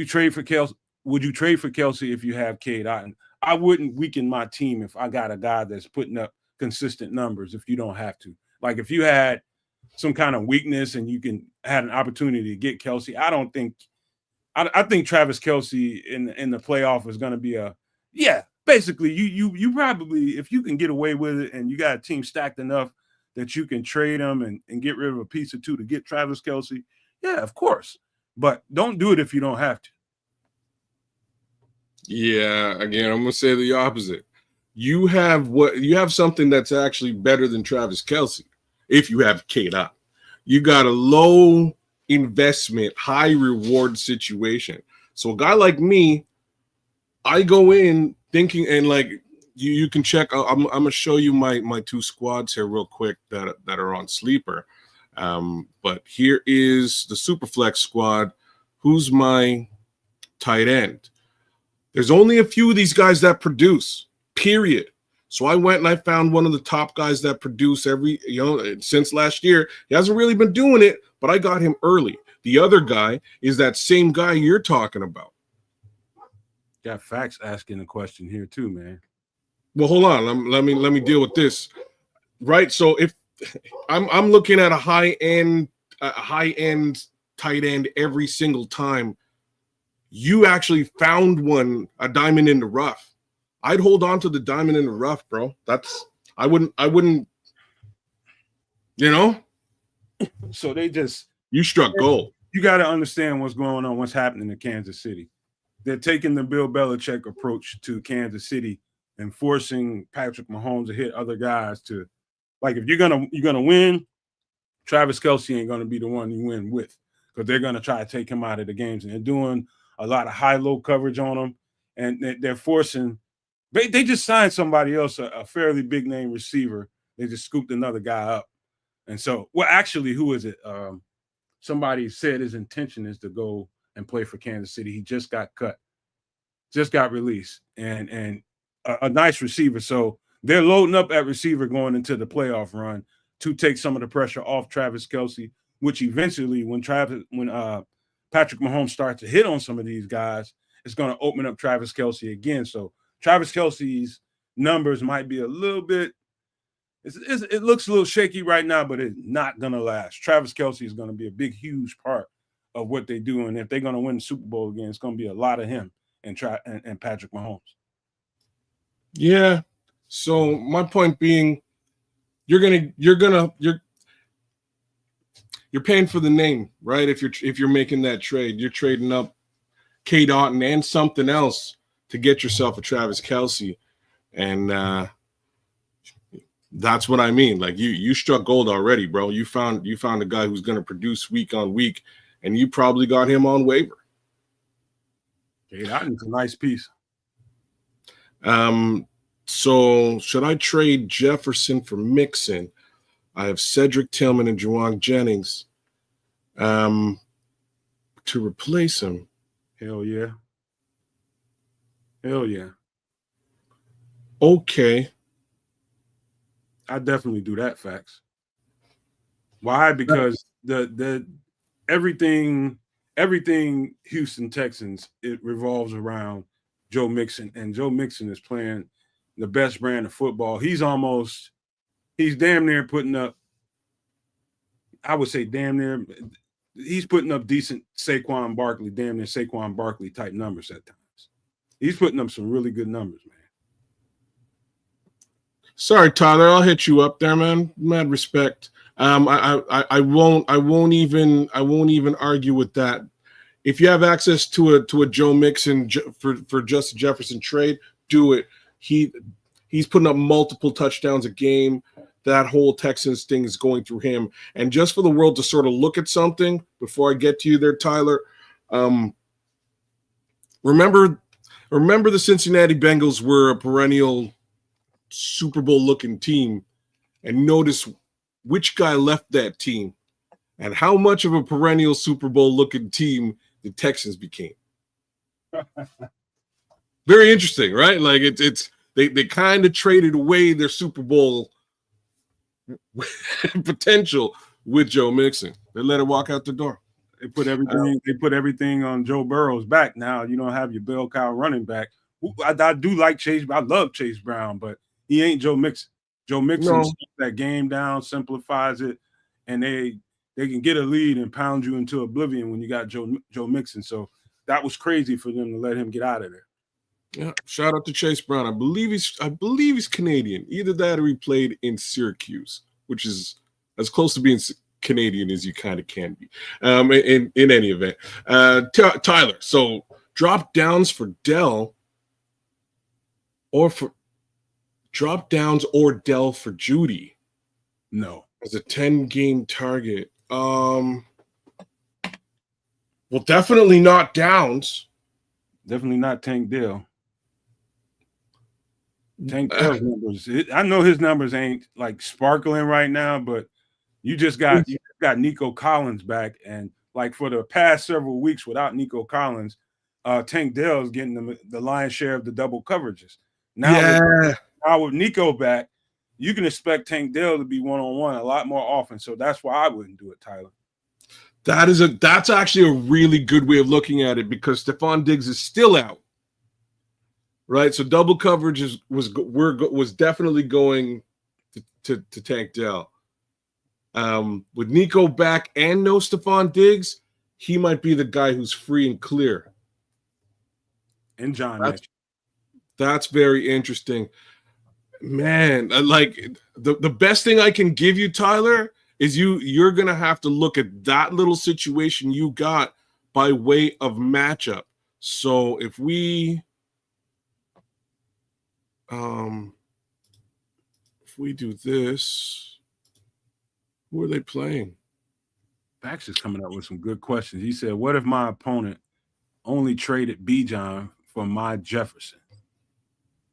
trade for Kelsey, would you trade for Kelsey if you have Cade Otton? I wouldn't weaken my team if I got a guy that's putting up consistent numbers if you don't have to. Like, if you had some kind of weakness and you had an opportunity to get Kelsey, I think Travis Kelsey in the playoff is going to be basically you probably, if you can get away with it and you got a team stacked enough that you can trade him and get rid of a piece or two to get Travis Kelsey, yeah, of course. But don't do it if you don't have to. Yeah, again, I'm going to say the opposite. you have something that's actually better than Travis Kelce. If you have K-Dot, you got a low investment, high reward situation. So a guy like me, I go in thinking, and like you can check. I'm gonna show you my two squads here real quick that are on Sleeper. But here is the SuperFlex squad. Who's my tight end? There's only a few of these guys that produce, period. So I went and I found one of the top guys that produce since last year. He hasn't really been doing it, but I got him early. The other guy is that same guy you're talking about. Got Facts asking the question here too, man. Well, hold on. Let me deal with this. Right. So if I'm looking at a high end tight end every single time, you actually found a diamond in the rough. I'd hold on to the diamond in the rough, bro. I wouldn't, So you struck gold. You got to understand what's going on, what's happening in Kansas City. They're taking the Bill Belichick approach to Kansas City and forcing Patrick Mahomes to hit other guys to, like, if you're gonna win, Travis Kelce ain't gonna be the one you win with, because they're gonna try to take him out of the games, and they're doing a lot of high-low coverage on him, and they're forcing. They just signed somebody else, a fairly big name receiver. They just scooped another guy up, and so, well, actually, who is it? Somebody said his intention is to go and play for Kansas City. He just got cut, just got released, and a nice receiver. So they're loading up at receiver going into the playoff run to take some of the pressure off Travis Kelce, which eventually, when Patrick Mahomes starts to hit on some of these guys, it's going to open up Travis Kelce again. So Travis Kelce's numbers might be a little bit, it looks a little shaky right now, but it's not going to last. Travis Kelce is going to be a big, huge part of what they do. And if they're going to win the Super Bowl again, it's going to be a lot of him and Patrick Mahomes. Yeah. So my point being, you're paying for the name, right? If you're making that trade, you're trading up K-Dot and something else to get yourself a Travis Kelce. And that's what I mean. Like you struck gold already, bro. You found a guy who's going to produce week on week, and you probably got him on waiver. K-Dot is a nice piece. So should I trade Jefferson for Mixon? I have Cedric, Tillman, and Juaun Jennings to replace him. Hell yeah. Hell yeah. Okay. I definitely do that, Facts. Why? Because the everything Houston Texans, it revolves around Joe Mixon, and Joe Mixon is playing the best brand of football. He's damn near putting up, I would say damn near, he's putting up decent damn near Saquon Barkley type numbers at times. He's putting up some really good numbers, man. Sorry, Tyler, I'll hit you up there, man. Mad respect. I won't even argue with that. If you have access to a Joe Mixon for Justin Jefferson trade, do it. He's putting up multiple touchdowns a game. That whole Texans thing is going through him. And just for the world to sort of look at something before I get to you there, Tyler, remember the Cincinnati Bengals were a perennial Super Bowl looking team, and notice which guy left that team and how much of a perennial Super Bowl looking team the Texans became. Very interesting, right? Like they kind of traded away their Super Bowl potential with Joe Mixon. They let it walk out the door. They put everything on Joe Burrow's back. Now you don't have your bell cow running back. I do like Chase. I love Chase Brown, but he ain't Joe Mixon. Joe Mixon slows that game down, simplifies it, and they can get a lead and pound you into oblivion when you got Joe Mixon. So that was crazy for them to let him get out of there. Yeah, shout out to Chase Brown. I believe he's Canadian. Either that or he played in Syracuse, which is as close to being Canadian as you kind of can be. In any event, Tyler. So drop downs for Dell, or for drop downs or Dell for Judy No. as a 10-game target. Well, definitely not downs. Definitely not Tank Dell. Tank Dell's numbers. I know his numbers ain't like sparkling right now, but you got Nico Collins back, and like for the past several weeks without Nico Collins, Tank Dell is getting the lion's share of the double coverages. Now with Nico back, you can expect Tank Dell to be one-on-one a lot more often. So that's why I wouldn't do it, Tyler. That's actually a really good way of looking at it, because Stephon Diggs is still out, right? So double coverage was definitely going to Tank Dell. With Nico back and no Stephon Diggs, he might be the guy who's free and clear. And John, that's very interesting, man. Like the best thing I can give you, Tyler, is you're gonna have to look at that little situation you got by way of matchup. So if we do this, who are they playing? Bax is coming up with some good questions. He said, "What if my opponent only traded Bijan for my Jefferson?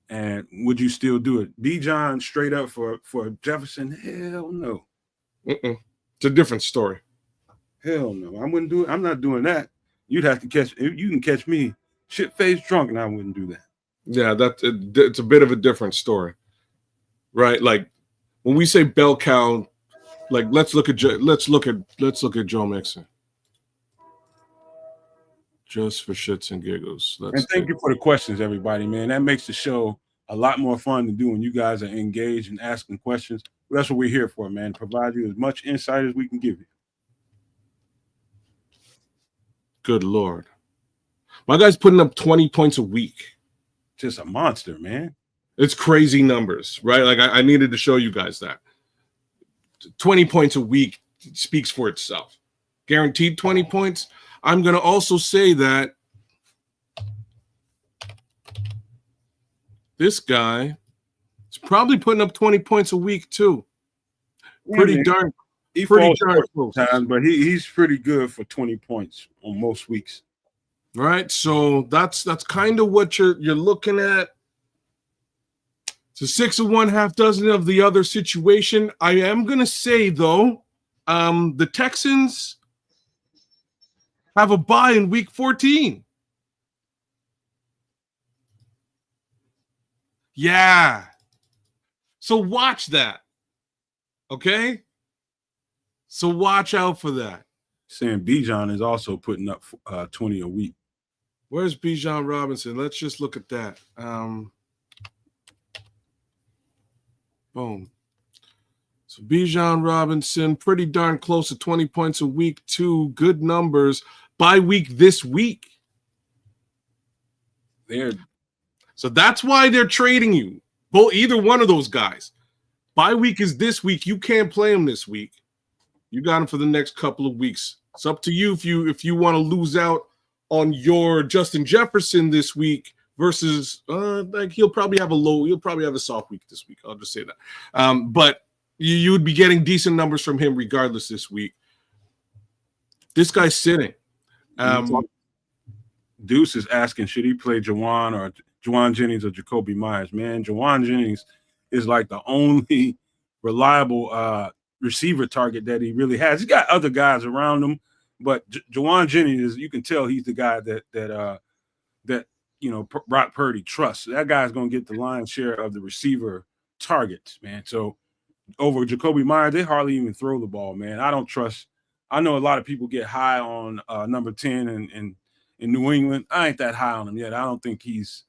And would you still do it? Bijan straight up for Jefferson? Hell no. It's a different story. Hell no. I wouldn't do it. I'm not doing that. You'd have to you can catch me shit-faced drunk, and I wouldn't do that." Yeah, it's a bit of a different story, right? Like when we say bell cow, like let's look at Joe Mixon, just for shits and giggles. And thank you for the questions, everybody, man. That makes the show a lot more fun to do when you guys are engaged and asking questions. That's what we're here for, man. Provide you as much insight as we can give you. Good Lord. My guy's putting up 20 points a week. Just a monster, man. It's crazy numbers, right? Like I needed to show you guys that. 20 points a week speaks for itself. Guaranteed 20 points. I'm going to also say that this guy is probably putting up 20 points a week too. Pretty darn close. But he's pretty good for 20 points on most weeks. Right, so that's kind of what you're looking at. It's a 6 of one, half dozen of the other situation. I am gonna say though, the Texans have a bye in week 14. Yeah, so watch that. Okay, so watch out for that. Saying Bijan is also putting up 20 a week. Where's Bijan Robinson? Let's just look at that. Boom. So Bijan Robinson, pretty darn close to 20 points a week, too. Good numbers. Bye week this week. So that's why they're trading you. Either one of those guys. Bye week is this week. You can't play them this week. You got him for the next couple of weeks. It's up to you if you want to lose out on your Justin Jefferson this week versus like he'll probably have a soft week this week. I'll just say that. But you would be getting decent numbers from him regardless this week. This guy's sitting. Deuce is asking, should he play Juaun Jennings or Jacoby Myers? Man, Juaun Jennings is like the only reliable receiver target that he really has. He's got other guys around him, but Juaun Jennings you can tell he's the guy that Brock Purdy trusts. That guy's going to get the lion's share of the receiver targets, man. So over Jacoby Myers, they hardly even throw the ball, man. I don't trust. I know a lot of people get high on number 10 in New England. I ain't that high on him yet. I don't think he's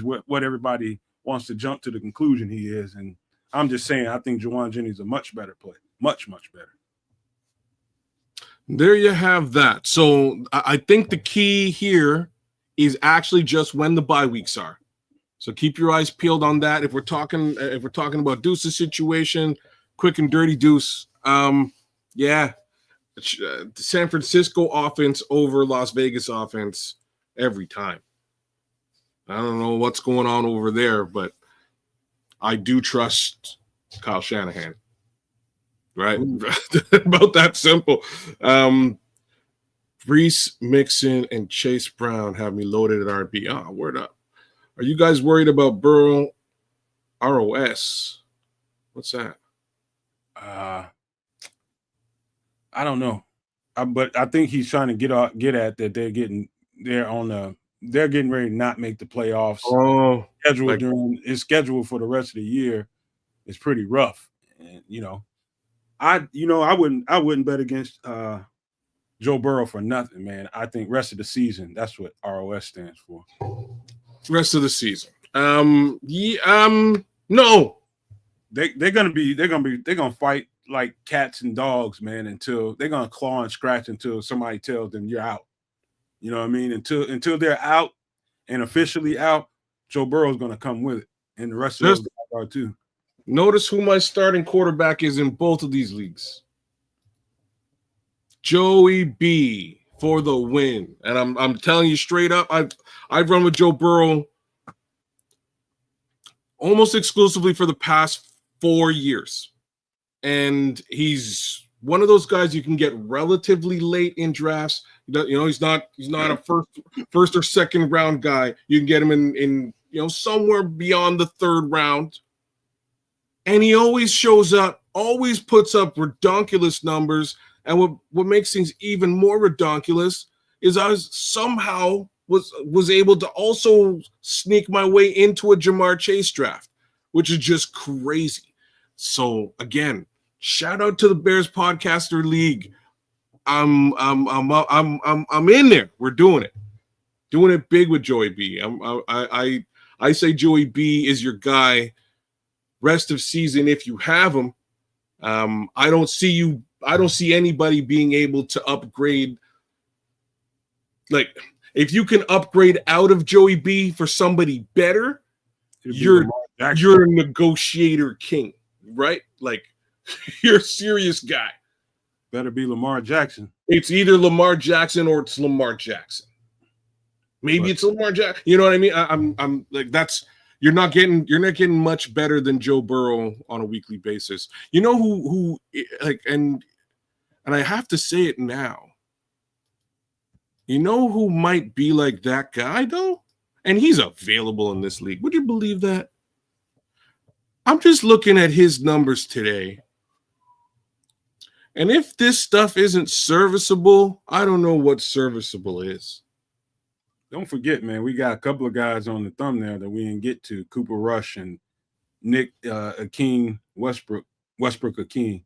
what everybody wants to jump to the conclusion he is. And I'm just saying, I think Juaun Jennings is a much better play. Much, much better. There you have that. So I think the key here is actually just when the bye weeks are. So keep your eyes peeled on that. If we're talking about Deuce's situation, quick and dirty Deuce. San Francisco offense over Las Vegas offense every time. I don't know what's going on over there, but I do trust Kyle Shanahan. Right? About that simple. Brees, Mixon, and Chase Brown have me loaded at RB. Oh, word up. Are you guys worried about Burrow ROS? What's that? I don't know. But I think he's trying to get at that they're getting ready to not make the playoffs. Oh, His schedule for the rest of the year is pretty rough. And I wouldn't bet against Joe Burrow for nothing, man. I think rest of the season, that's what ROS stands for. Rest of the season. No. They're gonna fight like cats and dogs, man, until they're gonna claw and scratch until somebody tells them you're out. You know what I mean? Until they're out and officially out, Joe Burrow's gonna come with it. And the rest of those guys are too. Notice who my starting quarterback is in both of these leagues. Joey B for the win. And I'm telling you straight up, I've run with Joe Burrow almost exclusively for the past 4 years. And he's one of those guys you can get relatively late in drafts. He's not a first or second round guy. You can get him in somewhere beyond the third round. And he always shows up, always puts up redonkulous numbers. And what makes things even more redonkulous is I somehow was able to also sneak my way into a Jamar Chase draft, which is just crazy. So again, shout out to the Bears Podcaster League. I'm in there. We're doing it big with Joey B. I say Joey B is your guy. Rest of season, if you have him, I don't see anybody being able to upgrade. Like, if you can upgrade out of Joey B for somebody better, you're a negotiator king, right? Like, you're a serious guy. Better be Lamar Jackson. It's either Lamar Jackson or it's Lamar Jackson. Maybe it's Lamar Jackson. You know what I mean? I'm like, that's. You're not getting much better than Joe Burrow on a weekly basis. You know who like, and I have to say it now. You know who might be like that guy though? And he's available in this league. Would you believe that? I'm just looking at his numbers today. And if this stuff isn't serviceable, I don't know what serviceable is. Don't forget, man, we got a couple of guys on the thumbnail that we didn't get to. Cooper Rush and Nick Akeem Westbrook Akeem.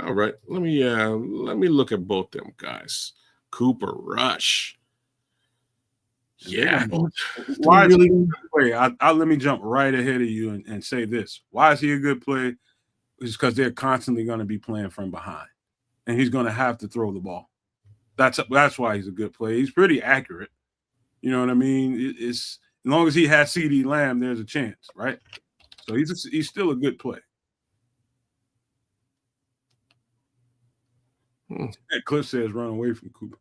All right. Let me look at both them guys. Cooper Rush. Yeah. Why is he a good play? Let me jump right ahead of you and say this. Why is he a good play? It's because they're constantly going to be playing from behind. And he's going to have to throw the ball. That's why he's a good play. He's pretty accurate. You know what I mean? It's as long as he has CeeDee Lamb, there's a chance, right? So he's still a good play. That Cliff says run away from Cooper.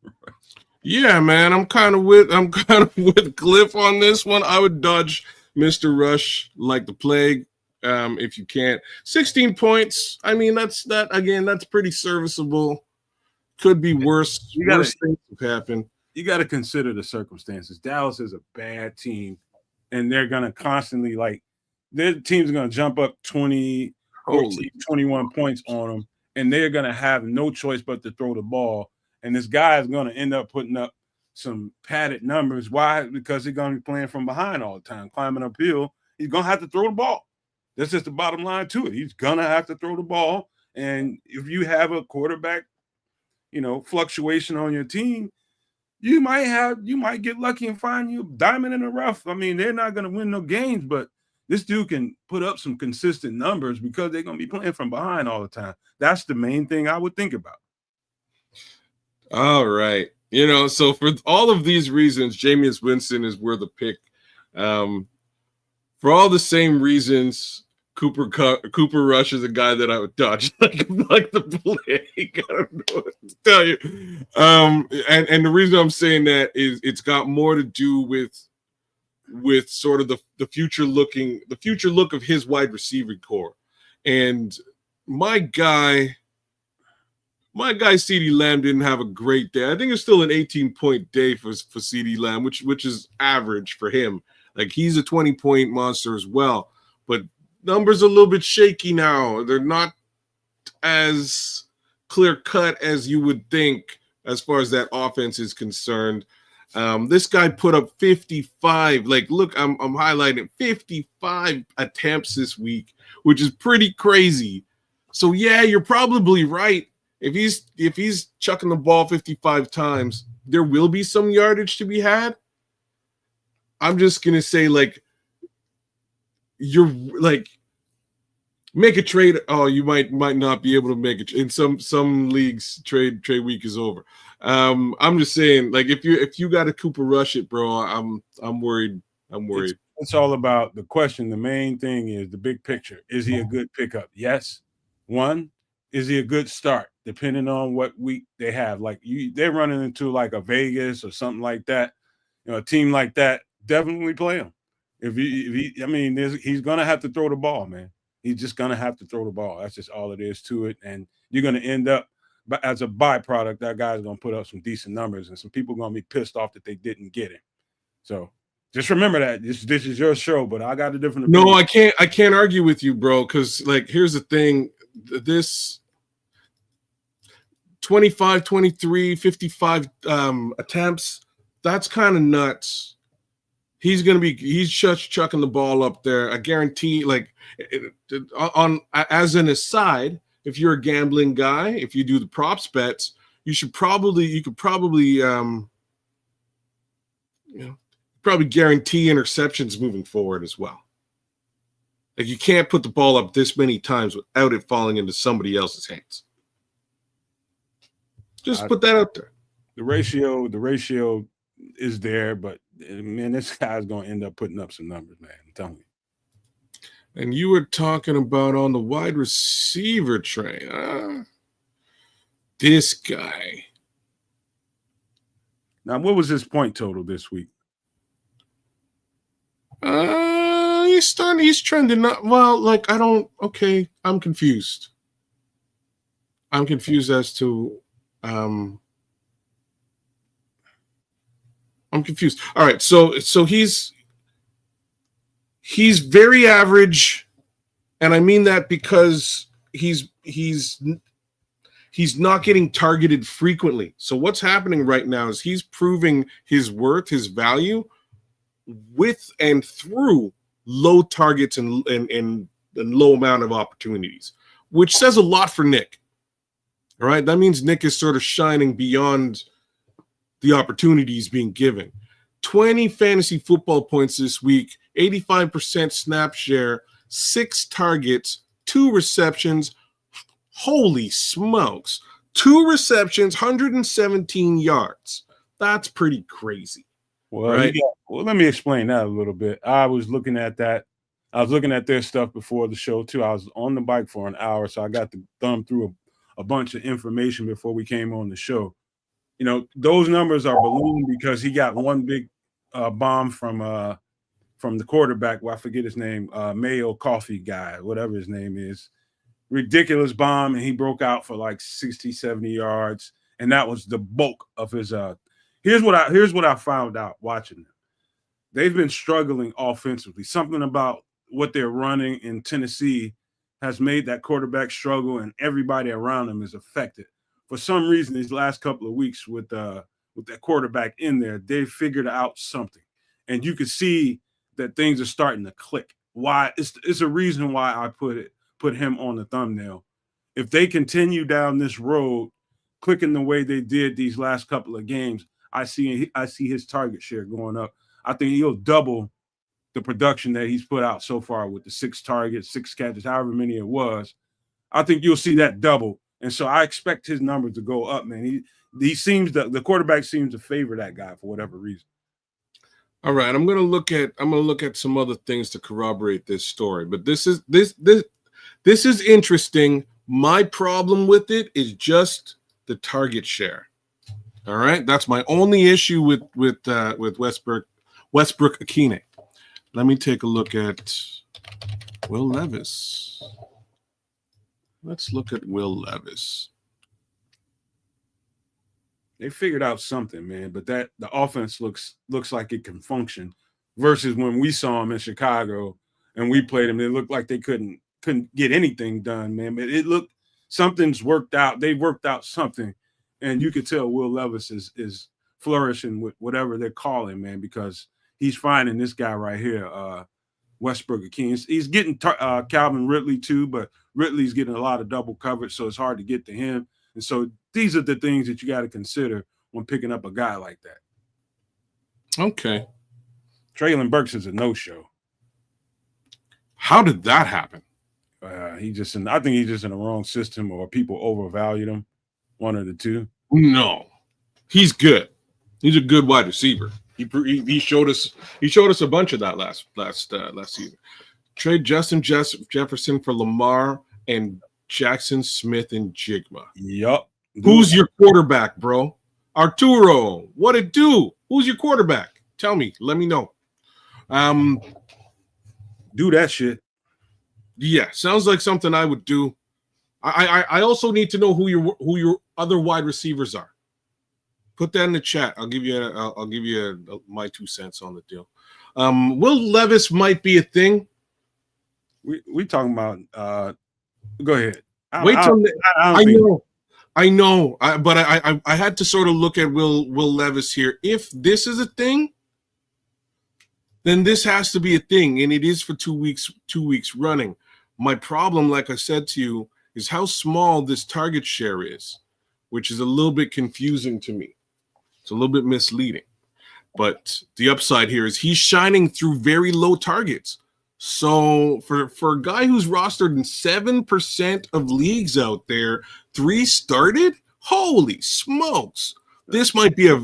Yeah, man. I'm kind of with Cliff on this one. I would dodge Mr. Rush like the plague. If you can't. 16 points. I mean, that's pretty serviceable. Could be worse. Worse things have happened. You got to consider the circumstances. Dallas is a bad team, and they're going to constantly, their team's going to jump up 20, 21 points on them, and they're going to have no choice but to throw the ball. And this guy is going to end up putting up some padded numbers. Why? Because he's going to be playing from behind all the time, climbing uphill. He's going to have to throw the ball. That's just the bottom line to it. He's going to have to throw the ball. And if you have a quarterback, fluctuation on your team, you might get lucky and find you a diamond in the rough. I mean, they're not going to win no games, but this dude can put up some consistent numbers because they're going to be playing from behind all the time. That's the main thing I would think about. All right. So for all of these reasons, Jameis Winston is worth a pick. For all the same reasons, Cooper Rush is a guy that I would dodge like the plague. I don't know what to tell you. And the reason I'm saying that is it's got more to do with with sort of the future look of his wide receiving core. And my guy CeeDee Lamb didn't have a great day. I think it's still an 18-point day for CeeDee Lamb, which is average for him. Like, he's a 20-point monster as well. But numbers are a little bit shaky now. They're not as clear-cut as you would think as far as that offense is concerned. This guy put up 55. Like, look, I'm highlighting 55 attempts this week, which is pretty crazy. So yeah, you're probably right. If he's chucking the ball 55 times, there will be some yardage to be had. I'm just gonna say, like, you're like, make a trade. Oh, you might not be able to make it in some leagues. Trade week is over. I'm just saying, like, if you got to Cooper Rush it, bro, I'm worried. It's all about the question. The main thing is the big picture. Is he a good pickup? Yes. One, is he a good start? Depending on what week they have. Like, they're running into like a Vegas or something like that. You know, a team like that, definitely play him. He's gonna have to throw the ball, man. He's just gonna have to throw the ball. That's just all it is to it. And you're gonna end up, but as a byproduct, that guy's gonna put up some decent numbers, and some people are gonna be pissed off that they didn't get him. So just remember that this is your show, but I got a different opinion. No, I can't argue with you, bro. Because, like, here's the thing: this 25, 23, 55 attempts, that's kind of nuts. He's just chucking the ball up there. I guarantee, like, as an aside, if you're a gambling guy, if you do the props bets, you could probably guarantee interceptions moving forward as well. Like, you can't put the ball up this many times without it falling into somebody else's hands. Just put that out there. The ratio is there, but man, this guy's going to end up putting up some numbers, man. I'm telling you. And you were talking about on the wide receiver train, this guy. Now, what was his point total this week? He's trending up. Well, like, I'm confused. I'm confused as to I'm confused. All right, so he's very average, and I mean that because he's not getting targeted frequently. So what's happening right now is he's proving his worth, his value, with and through low targets and low amount of opportunities, which says a lot for Nick. All right, that means Nick is sort of shining beyond the opportunities being given. 20 fantasy football points this week, 85% snap share, 6 targets, 2 receptions. Holy smokes. 2 receptions, 117 yards. That's pretty crazy. Well, right? Let me explain that a little bit. I was looking at that. I was looking at their stuff before the show, too. I was on the bike for an hour, so I got to thumb through a bunch of information before we came on the show. You know, those numbers are ballooned because he got one big bomb from the quarterback. Well, I forget his name, Mayo Coffee guy, whatever his name is. Ridiculous bomb, and he broke out for like 60, 70 yards, and that was the bulk of his Here's what I found out watching them. They've been struggling offensively. Something about what they're running in Tennessee has made that quarterback struggle, and everybody around him is affected. For some reason, these last couple of weeks with that quarterback in there, they figured out something, and you could see that things are starting to click. Why? It's a reason why I put him on the thumbnail. If they continue down this road, clicking the way they did these last couple of games, I see his target share going up. I think he'll double the production that he's put out so far with the 6 targets, 6 catches, however many it was. I think you'll see that double. And so I expect his numbers to go up, man. The quarterback seems to favor that guy for whatever reason. All right, I'm gonna look at some other things to corroborate this story, but this is interesting. My problem with it is just the target share. All right, that's my only issue with Westbrook Akine. let me take a look at Will Levis. Let's look at Will Levis. They figured out something, man, but the offense looks like it can function versus when we saw them in Chicago and we played them, it looked like they couldn't get anything done, man. But it looked something's worked out. They worked out something, and you could tell Will Levis is flourishing with whatever they're calling, man, because he's finding this guy right here, Westbrook-Ikhine. He's getting Calvin Ridley too, but Ridley's getting a lot of double coverage, so it's hard to get to him. And so these are the things that you got to consider when picking up a guy like that. Okay. Treylon Burks is a no-show. How did that happen? I think he's just in the wrong system, or people overvalued him. One of the two. No, he's good. He's a good wide receiver. He showed us a bunch of that last season. Trade Justin Jefferson for Lamar and Jackson Smith and Jigma. Yup. Who's your quarterback, bro? Arturo, what it do? Who's your quarterback? Tell me. Let me know. Do that shit. Yeah, sounds like something I would do. I also need to know who your other wide receivers are. Put that in the chat. I'll give you my 2 cents on the deal. Will Levis might be a thing. We talking about. Go ahead. I know. But I had to sort of look at Will Levis here. If this is a thing, then this has to be a thing, and it is for 2 weeks running. My problem, like I said to you, is how small this target share is, which is a little bit confusing to me. It's a little bit misleading. But the upside here is he's shining through very low targets. So for a guy who's rostered in 7% of leagues out there, 3 started, holy smokes. This might be a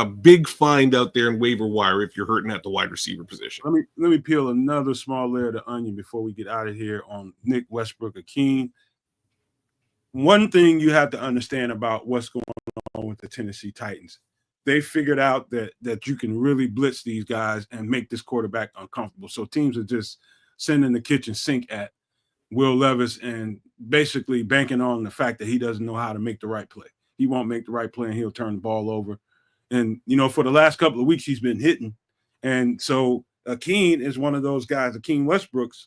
big find out there in waiver wire if you're hurting at the wide receiver position. Let me peel another small layer of the onion before we get out of here on Nick Westbrook-Ikhine. One thing you have to understand about what's going on with the Tennessee Titans, they figured out that you can really blitz these guys and make this quarterback uncomfortable. So teams are just sending the kitchen sink at Will Levis and basically banking on the fact that he doesn't know how to make the right play. He won't make the right play, and he'll turn the ball over. And, for the last couple of weeks, he's been hitting. And so Ikhine is one of those guys. Ikhine Westbrooks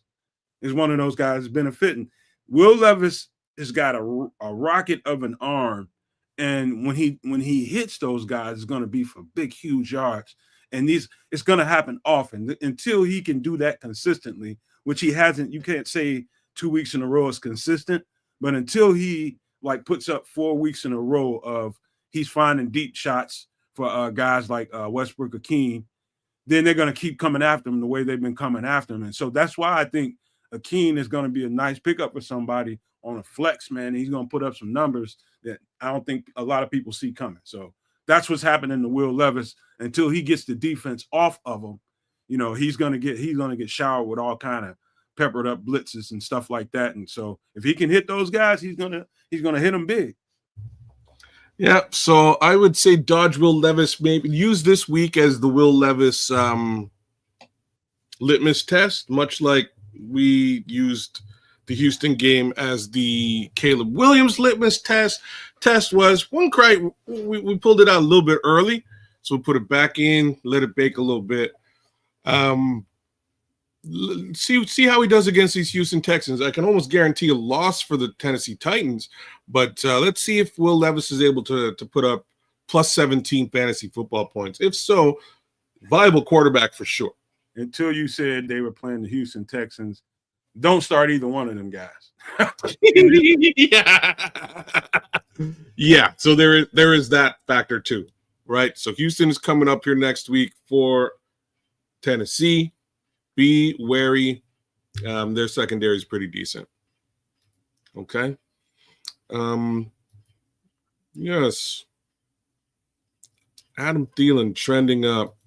is one of those guys benefiting. Will Levis has got a rocket of an arm. And when he hits those guys, it's going to be for big, huge yards. And it's going to happen often until he can do that consistently, which he hasn't. You can't say 2 weeks in a row is consistent, but until he puts up 4 weeks in a row of he's finding deep shots for guys like Westbrook-Ikhine, then they're going to keep coming after him the way they've been coming after him. And so that's why I think Ikhine is going to be a nice pickup for somebody on a flex, man. He's going to put up some numbers that I don't think a lot of people see coming. So that's what's happening to Will Levis until he gets the defense off of him. He's going to get showered with all kind of peppered up blitzes and stuff like that. And so if he can hit those guys, he's going to hit them big. Yeah, so I would say dodge Will Levis, maybe use this week as the Will Levis litmus test, much like we used the Houston game as the Caleb Williams litmus test. Test was we pulled it out a little bit early, so we put it back in, let it bake a little bit. See how he does against these Houston Texans. I can almost guarantee a loss for the Tennessee Titans, but let's see if Will Levis is able to put up plus 17 fantasy football points. If so, viable quarterback for sure. Until you said they were playing the Houston Texans, don't start either one of them guys. Yeah. So there is that factor too, right? So Houston is coming up here next week for Tennessee. Be wary. Their secondary is pretty decent. Okay. Yes. Adam Thielen trending up.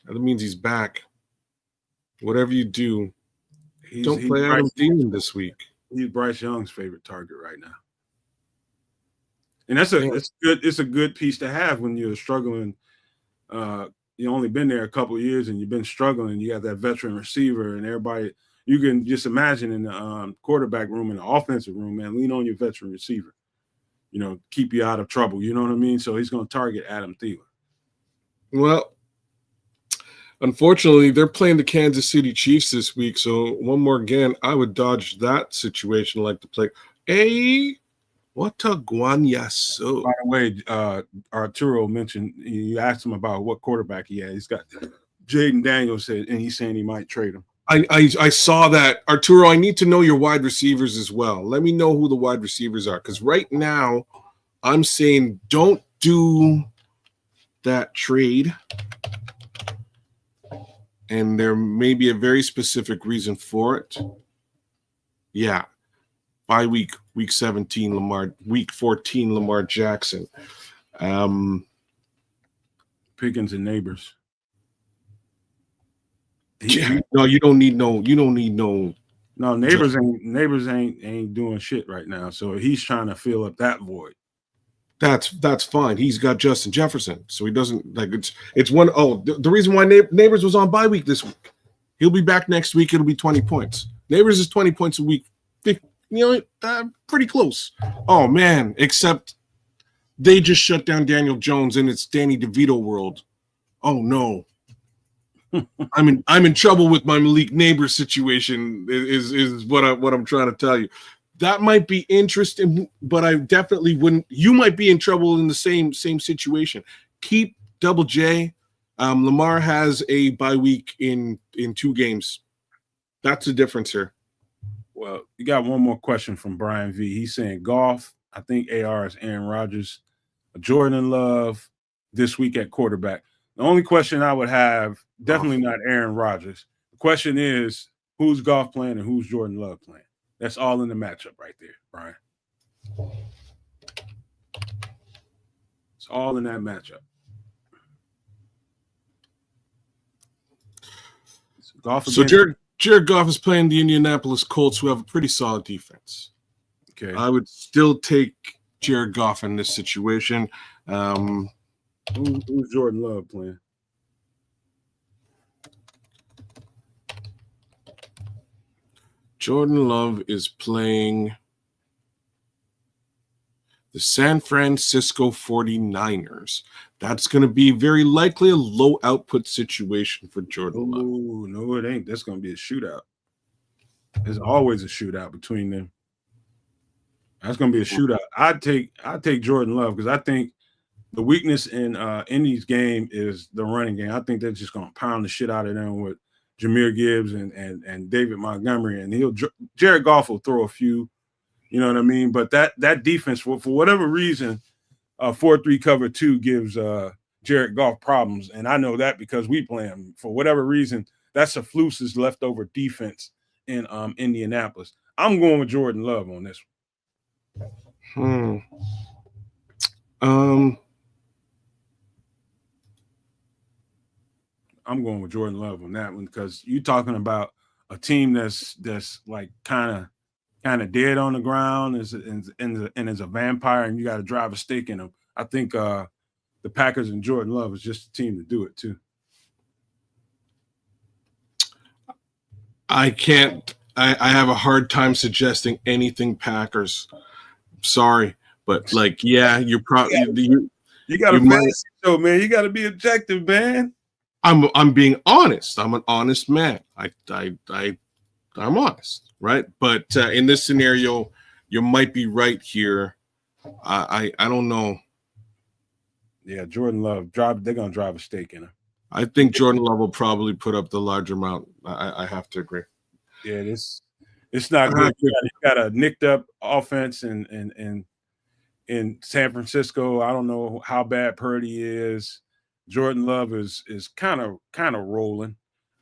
That means he's back. Whatever you do, don't play Adam Thielen this week. He's Bryce Young's favorite target right now. And it's a good piece to have when you're struggling you only been there a couple of years and you've been struggling. You got that veteran receiver and everybody. You can just imagine in the quarterback room, in the offensive room, man, lean on your veteran receiver. Keep you out of trouble. You know what I mean? So he's going to target Adam Thielen. Well, unfortunately, they're playing the Kansas City Chiefs this week. So one more again, I would dodge that situation like to play. Hey, what a guanyaso. By the way, Arturo mentioned, you asked him about what quarterback he had. He's got Jaden Daniels said, and he's saying he might trade him. I saw that. Arturo, I need to know your wide receivers as well. Let me know who the wide receivers are, because right now I'm saying don't do that trade. And there may be a very specific reason for it. Yeah. Bye week 17, Lamar, week 14, Lamar Jackson. Pickens and Neighbors. No, you don't need no. No, Neighbors ain't doing shit right now. So he's trying to fill up that void. That's fine. He's got Justin Jefferson, so he doesn't like it's one. Oh, the reason why Neighbors was on bye week this week. He'll be back next week. It'll be 20 points. Neighbors is 20 points a week. Pretty close. Oh man, except they just shut down Daniel Jones and it's Danny DeVito world. Oh no. I'm in trouble with my Malik Neighbors situation is what I'm trying to tell you. That might be interesting, but I definitely wouldn't. You might be in trouble in the same situation. Keep Double J. Lamar has a bye week in 2 games. That's the difference here. Well, you got one more question from Brian V. He's saying golf. I think AR is Aaron Rodgers, Jordan Love this week at quarterback. The only question I would have, definitely not Aaron Rodgers. The question is, who's golf playing and who's Jordan Love playing? That's all in the matchup right there, Brian. It's all in that matchup. So Jared Goff is playing the Indianapolis Colts, who have a pretty solid defense. Okay, I would still take Jared Goff in this situation. Who's Jordan Love playing? Jordan Love is playing the San Francisco 49ers. That's going to be very likely a low output situation for Jordan Love. Oh, no, it ain't. That's going to be a shootout. There's always a shootout between them. That's going to be a shootout. I'd take Jordan Love because I think the weakness in Indy's game is the running game. I think they're just going to pound the shit out of them with Jahmyr Gibbs and David Montgomery, and Jared Goff will throw a few, you know what I mean? But that defense, for whatever reason, 4-3 cover 2 gives Jared Goff problems, and I know that because we play him. For whatever reason, that's a Fluce's leftover defense in Indianapolis. I'm going with Jordan Love on this one. I'm going with Jordan Love on that one because you're talking about a team that's like kind of dead on the ground and is a vampire, and you got to drive a stake in them. I think the Packers and Jordan Love is just the team to do it too. I can't. I have a hard time suggesting anything Packers. Sorry, but you're probably you got a fantasy show, man. You got to be objective, man. I'm being honest. I'm an honest man. I'm honest, right? But in this scenario, you might be right here. I don't know. Yeah, Jordan Love they're gonna drive a stake in him. I think Jordan Love will probably put up the larger amount. I have to agree. Yeah, it's not good. You got a nicked up offense in San Francisco. I don't know how bad Purdy is. Jordan Love is kind of rolling.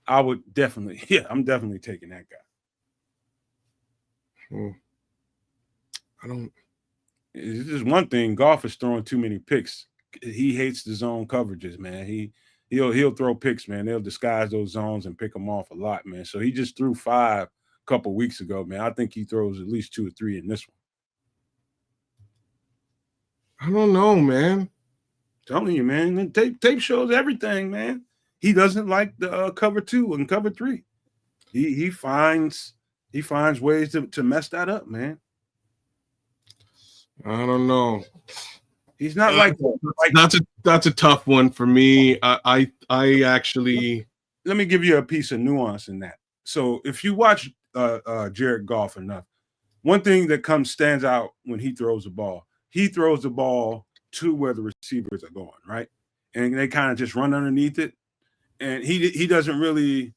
I'm definitely taking that guy. It's just one thing. Goff is throwing too many picks. He hates the zone coverages, man. He'll throw picks, man. They'll disguise those zones and pick them off a lot, man. So he just threw 5 a couple weeks ago, man. I think he throws at least 2 or 3 in this one. I don't know, man. Telling you, man. And tape shows everything, man. He doesn't like the cover 2 and cover 3. He finds ways to mess that up, man. I don't know. He's not like that's a tough one for me. I actually, let me give you a piece of nuance in that. So if you watch Jared Goff enough, one thing that stands out when he throws the ball to where the receivers are going, right? And they kind of just run underneath it. And he doesn't really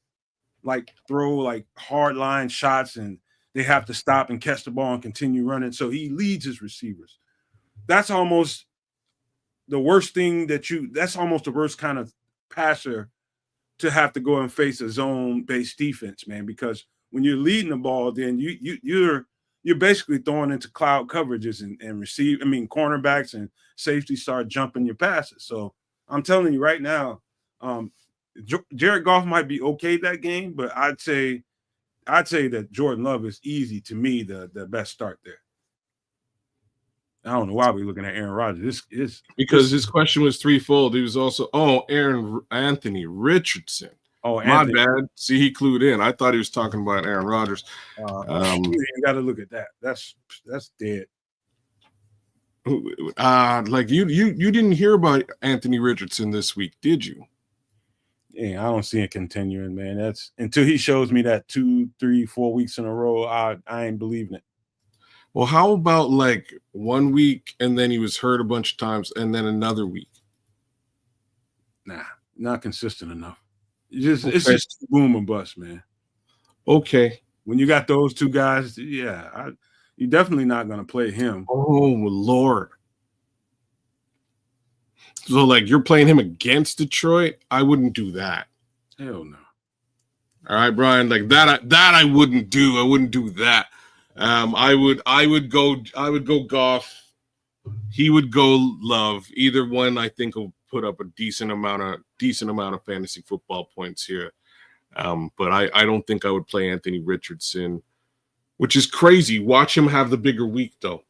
like throw like hard line shots and they have to stop and catch the ball and continue running. So he leads his receivers. That's almost the worst thing that's almost the worst kind of passer to have to go and face a zone-based defense, man, because when you're leading the ball, then you're basically throwing into cloud coverages and cornerbacks and safety start jumping your passes. So I'm telling you right now, Jared Goff might be okay that game, but I'd say that Jordan Love is easy to me the best start there. I don't know why we're looking at Aaron Rodgers. Because his question was threefold. He was also Anthony Richardson. Oh, my bad. See, he clued in. I thought he was talking about Aaron Rodgers. You got to look at that. That's dead. Like you didn't hear about Anthony Richardson this week, did you? Yeah, I don't see it continuing, man. That's until he shows me that 2, 3, 4 weeks in a row. I ain't believing it. Well, how about like 1 week and then he was hurt a bunch of times and then another week? Nah, not consistent enough. It's just boom and bust, man. Okay. When you got those two guys, yeah, you're definitely not going to play him. Oh, Lord. So, like, you're playing him against Detroit? I wouldn't do that. Hell no. All right, Brian, like that I wouldn't do. I wouldn't do that. I would go Goff. He would go Love. Either one, I think, will put up a decent amount of fantasy football points here. But I don't think I would play Anthony Richardson, which is crazy. Watch him have the bigger week, though.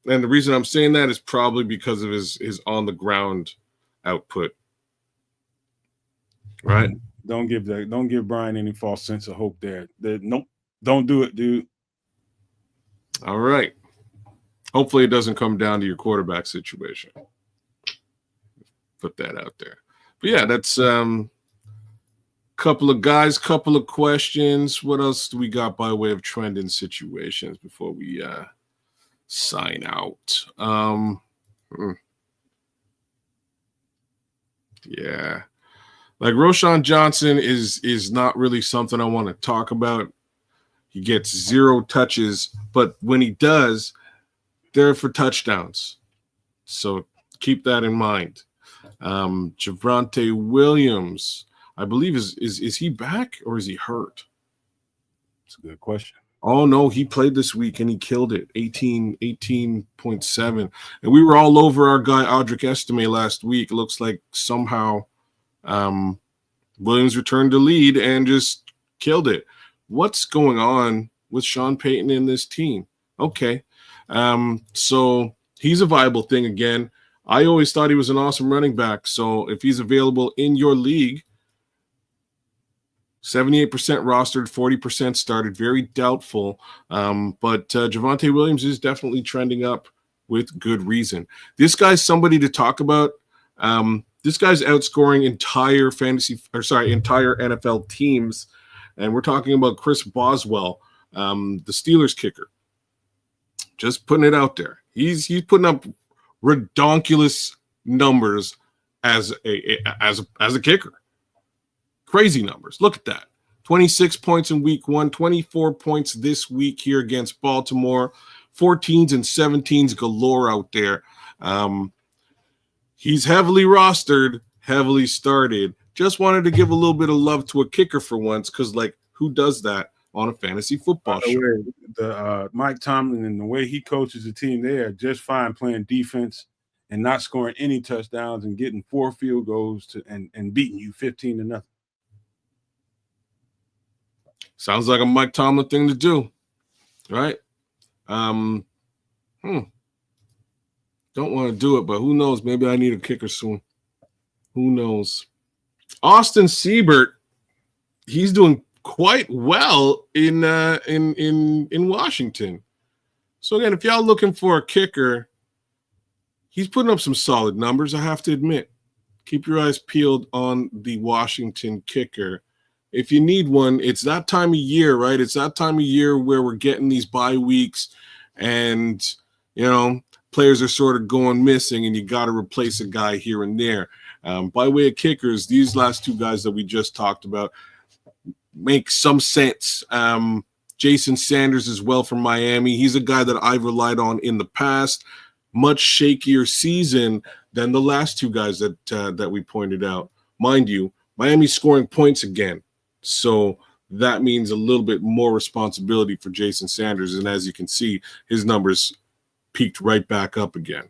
And the reason I'm saying that is probably because of his on the ground output. Right? Don't give Brian any false sense of hope there. Nope. Don't do it, dude. All right. Hopefully it doesn't come down to your quarterback situation. Put that out there. But yeah, that's couple of guys, couple of questions. What else do we got by way of trending situations before we sign out? Yeah. Like Roschon Johnson is not really something I want to talk about. He gets 0 touches, but when he does, they're for touchdowns. So keep that in mind. Javonte Williams, I believe, is he back or is he hurt? That's a good question. Oh, no, he played this week and he killed it, 18.7. And we were all over our guy Audric Estime last week. It looks like somehow Williams returned to lead and just killed it. What's going on with Sean Payton in this team? Okay. So he's a viable thing again. I always thought he was an awesome running back. So if he's available in your league, 78% rostered, 40% started, very doubtful. But Javonte Williams is definitely trending up with good reason. This guy's somebody to talk about. This guy's outscoring entire NFL teams. And we're talking about Chris Boswell, the Steelers kicker. Just putting it out there. He's putting up redonkulous numbers as a kicker. Crazy numbers. Look at that. 26 points in week 1, 24 points this week here against Baltimore. 14s and 17s galore out there. He's heavily rostered, heavily started. Just wanted to give a little bit of love to a kicker for once, because, like, who does that on a fantasy football show? Mike Tomlin and the way he coaches the team, they are just fine playing defense and not scoring any touchdowns and getting 4 field goals and beating you 15-0. Sounds like a Mike Tomlin thing to do, right? Don't want to do it, but who knows? Maybe I need a kicker soon. Who knows? Austin Siebert, he's doing quite well in Washington. So again, if y'all looking for a kicker, he's putting up some solid numbers, I have to admit. Keep your eyes peeled on the Washington kicker. If you need one, it's that time of year, right? It's that time of year where we're getting these bye weeks and, players are sort of going missing and you got to replace a guy here and there. By way of kickers, these last two guys that we just talked about make some sense. Jason Sanders as well from Miami. He's a guy that I've relied on in the past. Much shakier season than the last two guys that we pointed out. Mind you, Miami's scoring points again. So that means a little bit more responsibility for Jason Sanders. And as you can see, his numbers peaked right back up again.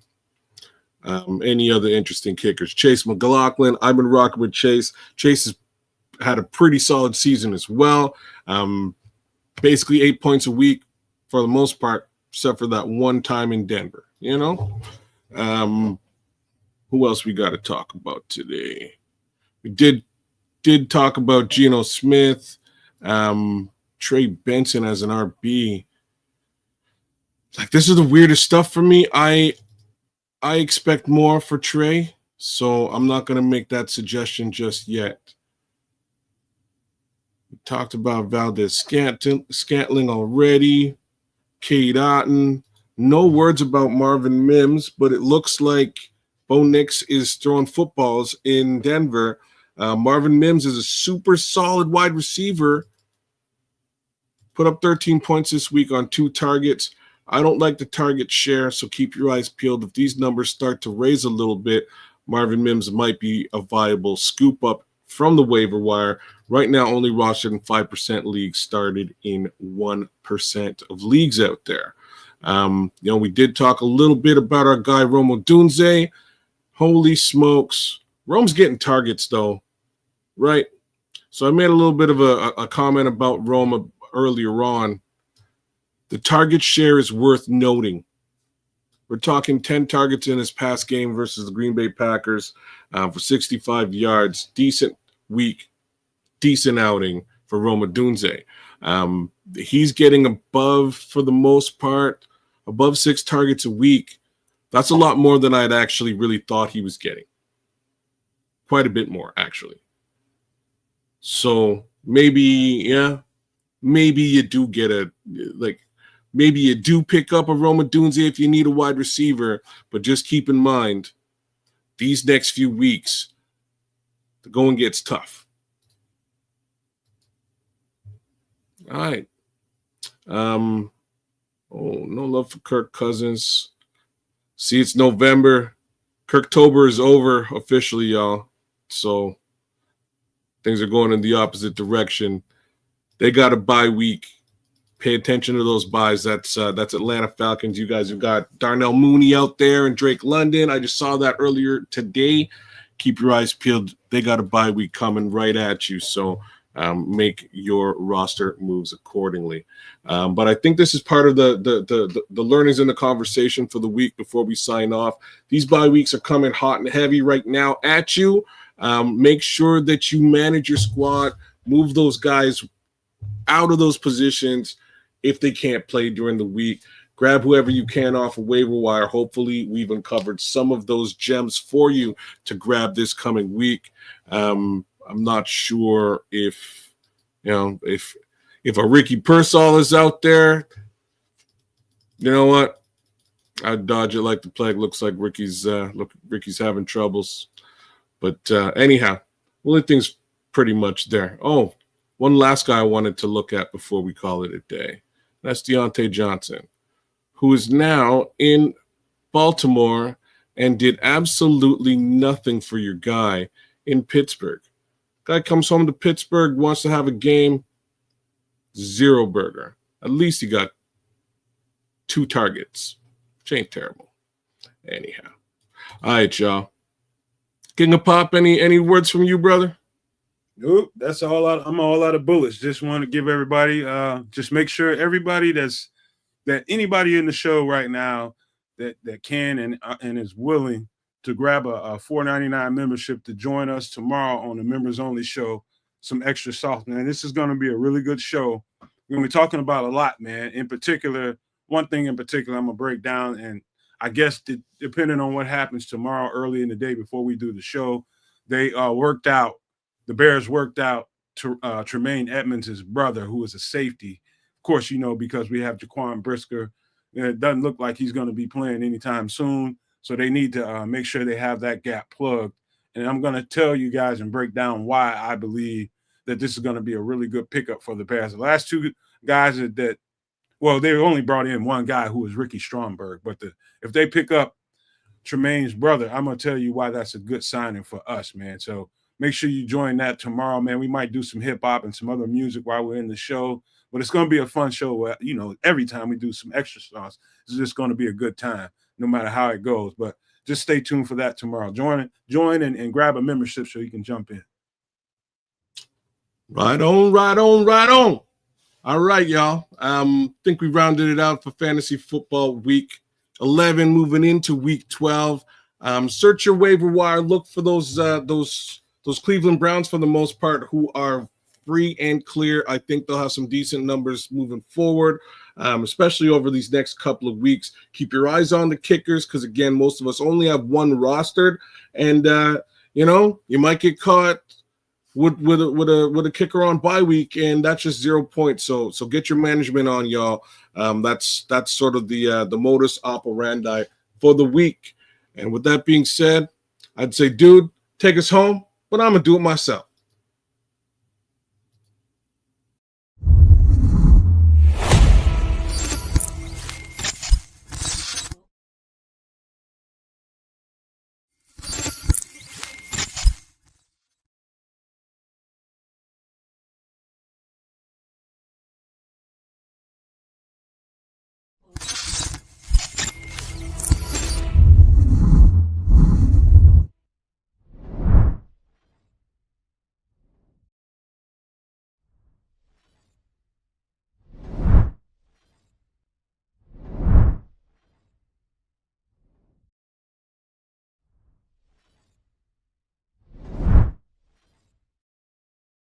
Any other interesting kickers? Chase McLaughlin. I've been rocking with Chase. Chase has had a pretty solid season as well. Basically 8 points a week for the most part, except for that one time in Denver. Who else we got to talk about today? We did talk about Geno Smith, Trey Benson as an RB. Like, this is the weirdest stuff for me. I expect more for Trey, so I'm not going to make that suggestion just yet. We talked about Valdez Scantling already. Cade Otton. No words about Marvin Mims, but it looks like Bo Nix is throwing footballs in Denver. Marvin Mims is a super solid wide receiver. Put up 13 points this week on 2 targets. I don't like the target share, so keep your eyes peeled. If these numbers start to raise a little bit, Marvin Mims might be a viable scoop up from the waiver wire. Right now, only rostered in 5% leagues, started in 1% of leagues out there. We did talk a little bit about our guy Romo Dunze. Holy smokes. Rome's getting targets though, right? So I made a little bit of a comment about Roma earlier on. The target share is worth noting. We're talking 10 targets in his past game versus the Green Bay Packers for 65 yards. Decent week, decent outing for Roma Dunze. He's getting above, for the most part, above 6 targets a week. That's a lot more than I'd actually really thought he was getting. Quite a bit more, actually. So maybe you do get maybe you do pick up a Roma Dunze if you need a wide receiver, but just keep in mind, these next few weeks, the going gets tough. All right. No love for Kirk Cousins. See, it's November. Kirktober is over officially, y'all. So things are going in the opposite direction. They got a bye week. Pay attention to those buys. That's Atlanta Falcons. You guys have got Darnell Mooney out there and Drake London. I just saw that earlier today. Keep your eyes peeled. They got a bye week coming right at you. So make your roster moves accordingly. But I think this is part of the learnings in the conversation for the week before we sign off. These bye weeks are coming hot and heavy right now at you. Make sure that you manage your squad, move those guys out of those positions if they can't play during the week. Grab whoever you can off a waiver wire. Hopefully, we've uncovered some of those gems for you to grab this coming week. I'm not sure if a Ricky Pearsall is out there. You know what? I'd dodge it like the plague. Looks like Ricky's having troubles. But anyhow, well, I think's pretty much there. Oh, one last guy I wanted to look at before we call it a day. That's Deontay Johnson, who is now in Baltimore and did absolutely nothing for your guy in Pittsburgh. Guy comes home to Pittsburgh, wants to have a game, 0 burger. At least he got 2 targets. Which ain't terrible. Anyhow. All right, y'all. King of Pop, any words from you, brother? Nope, that's all out. I'm all out of bullets. Just want to give everybody, just make sure everybody that anybody in the show right now that can and is willing to grab a $4.99 membership to join us tomorrow on the members only show, some extra sauce, man. This is going to be a really good show. We're going to be talking about a lot, man. In particular, one thing in particular I'm going to break down, and I guess depending on what happens tomorrow early in the day before we do the show, the Bears worked out Tremaine Edmonds' brother, who is a safety. Of course, because we have Jaquan Brisker. It doesn't look like he's going to be playing anytime soon. So they need to make sure they have that gap plugged. And I'm going to tell you guys and break down why I believe that this is going to be a really good pickup for the Bears. The last two guys they only brought in one guy who was Ricky Stromberg. But if they pick up Tremaine's brother, I'm going to tell you why that's a good signing for us, man. So make sure you join that tomorrow, man. We might do some hip-hop and some other music while we're in the show. But it's going to be a fun show where, every time we do some extra songs, it's just going to be a good time, no matter how it goes. But just stay tuned for that tomorrow. Join and grab a membership so you can jump in. Right on. All right, y'all. Think we rounded it out for Fantasy Football Week 11, moving into Week 12. Search your waiver wire. Look for those Cleveland Browns for the most part who are free and clear. I think they'll have some decent numbers moving forward, especially over these next couple of weeks. Keep your eyes on the kickers because, again, most of us only have one rostered, and you might get caught with a kicker on bye week, and that's just 0 points. So get your management on, y'all. That's sort of the modus operandi for the week. And with that being said, I'd say, dude, take us home, but I'm gonna do it myself.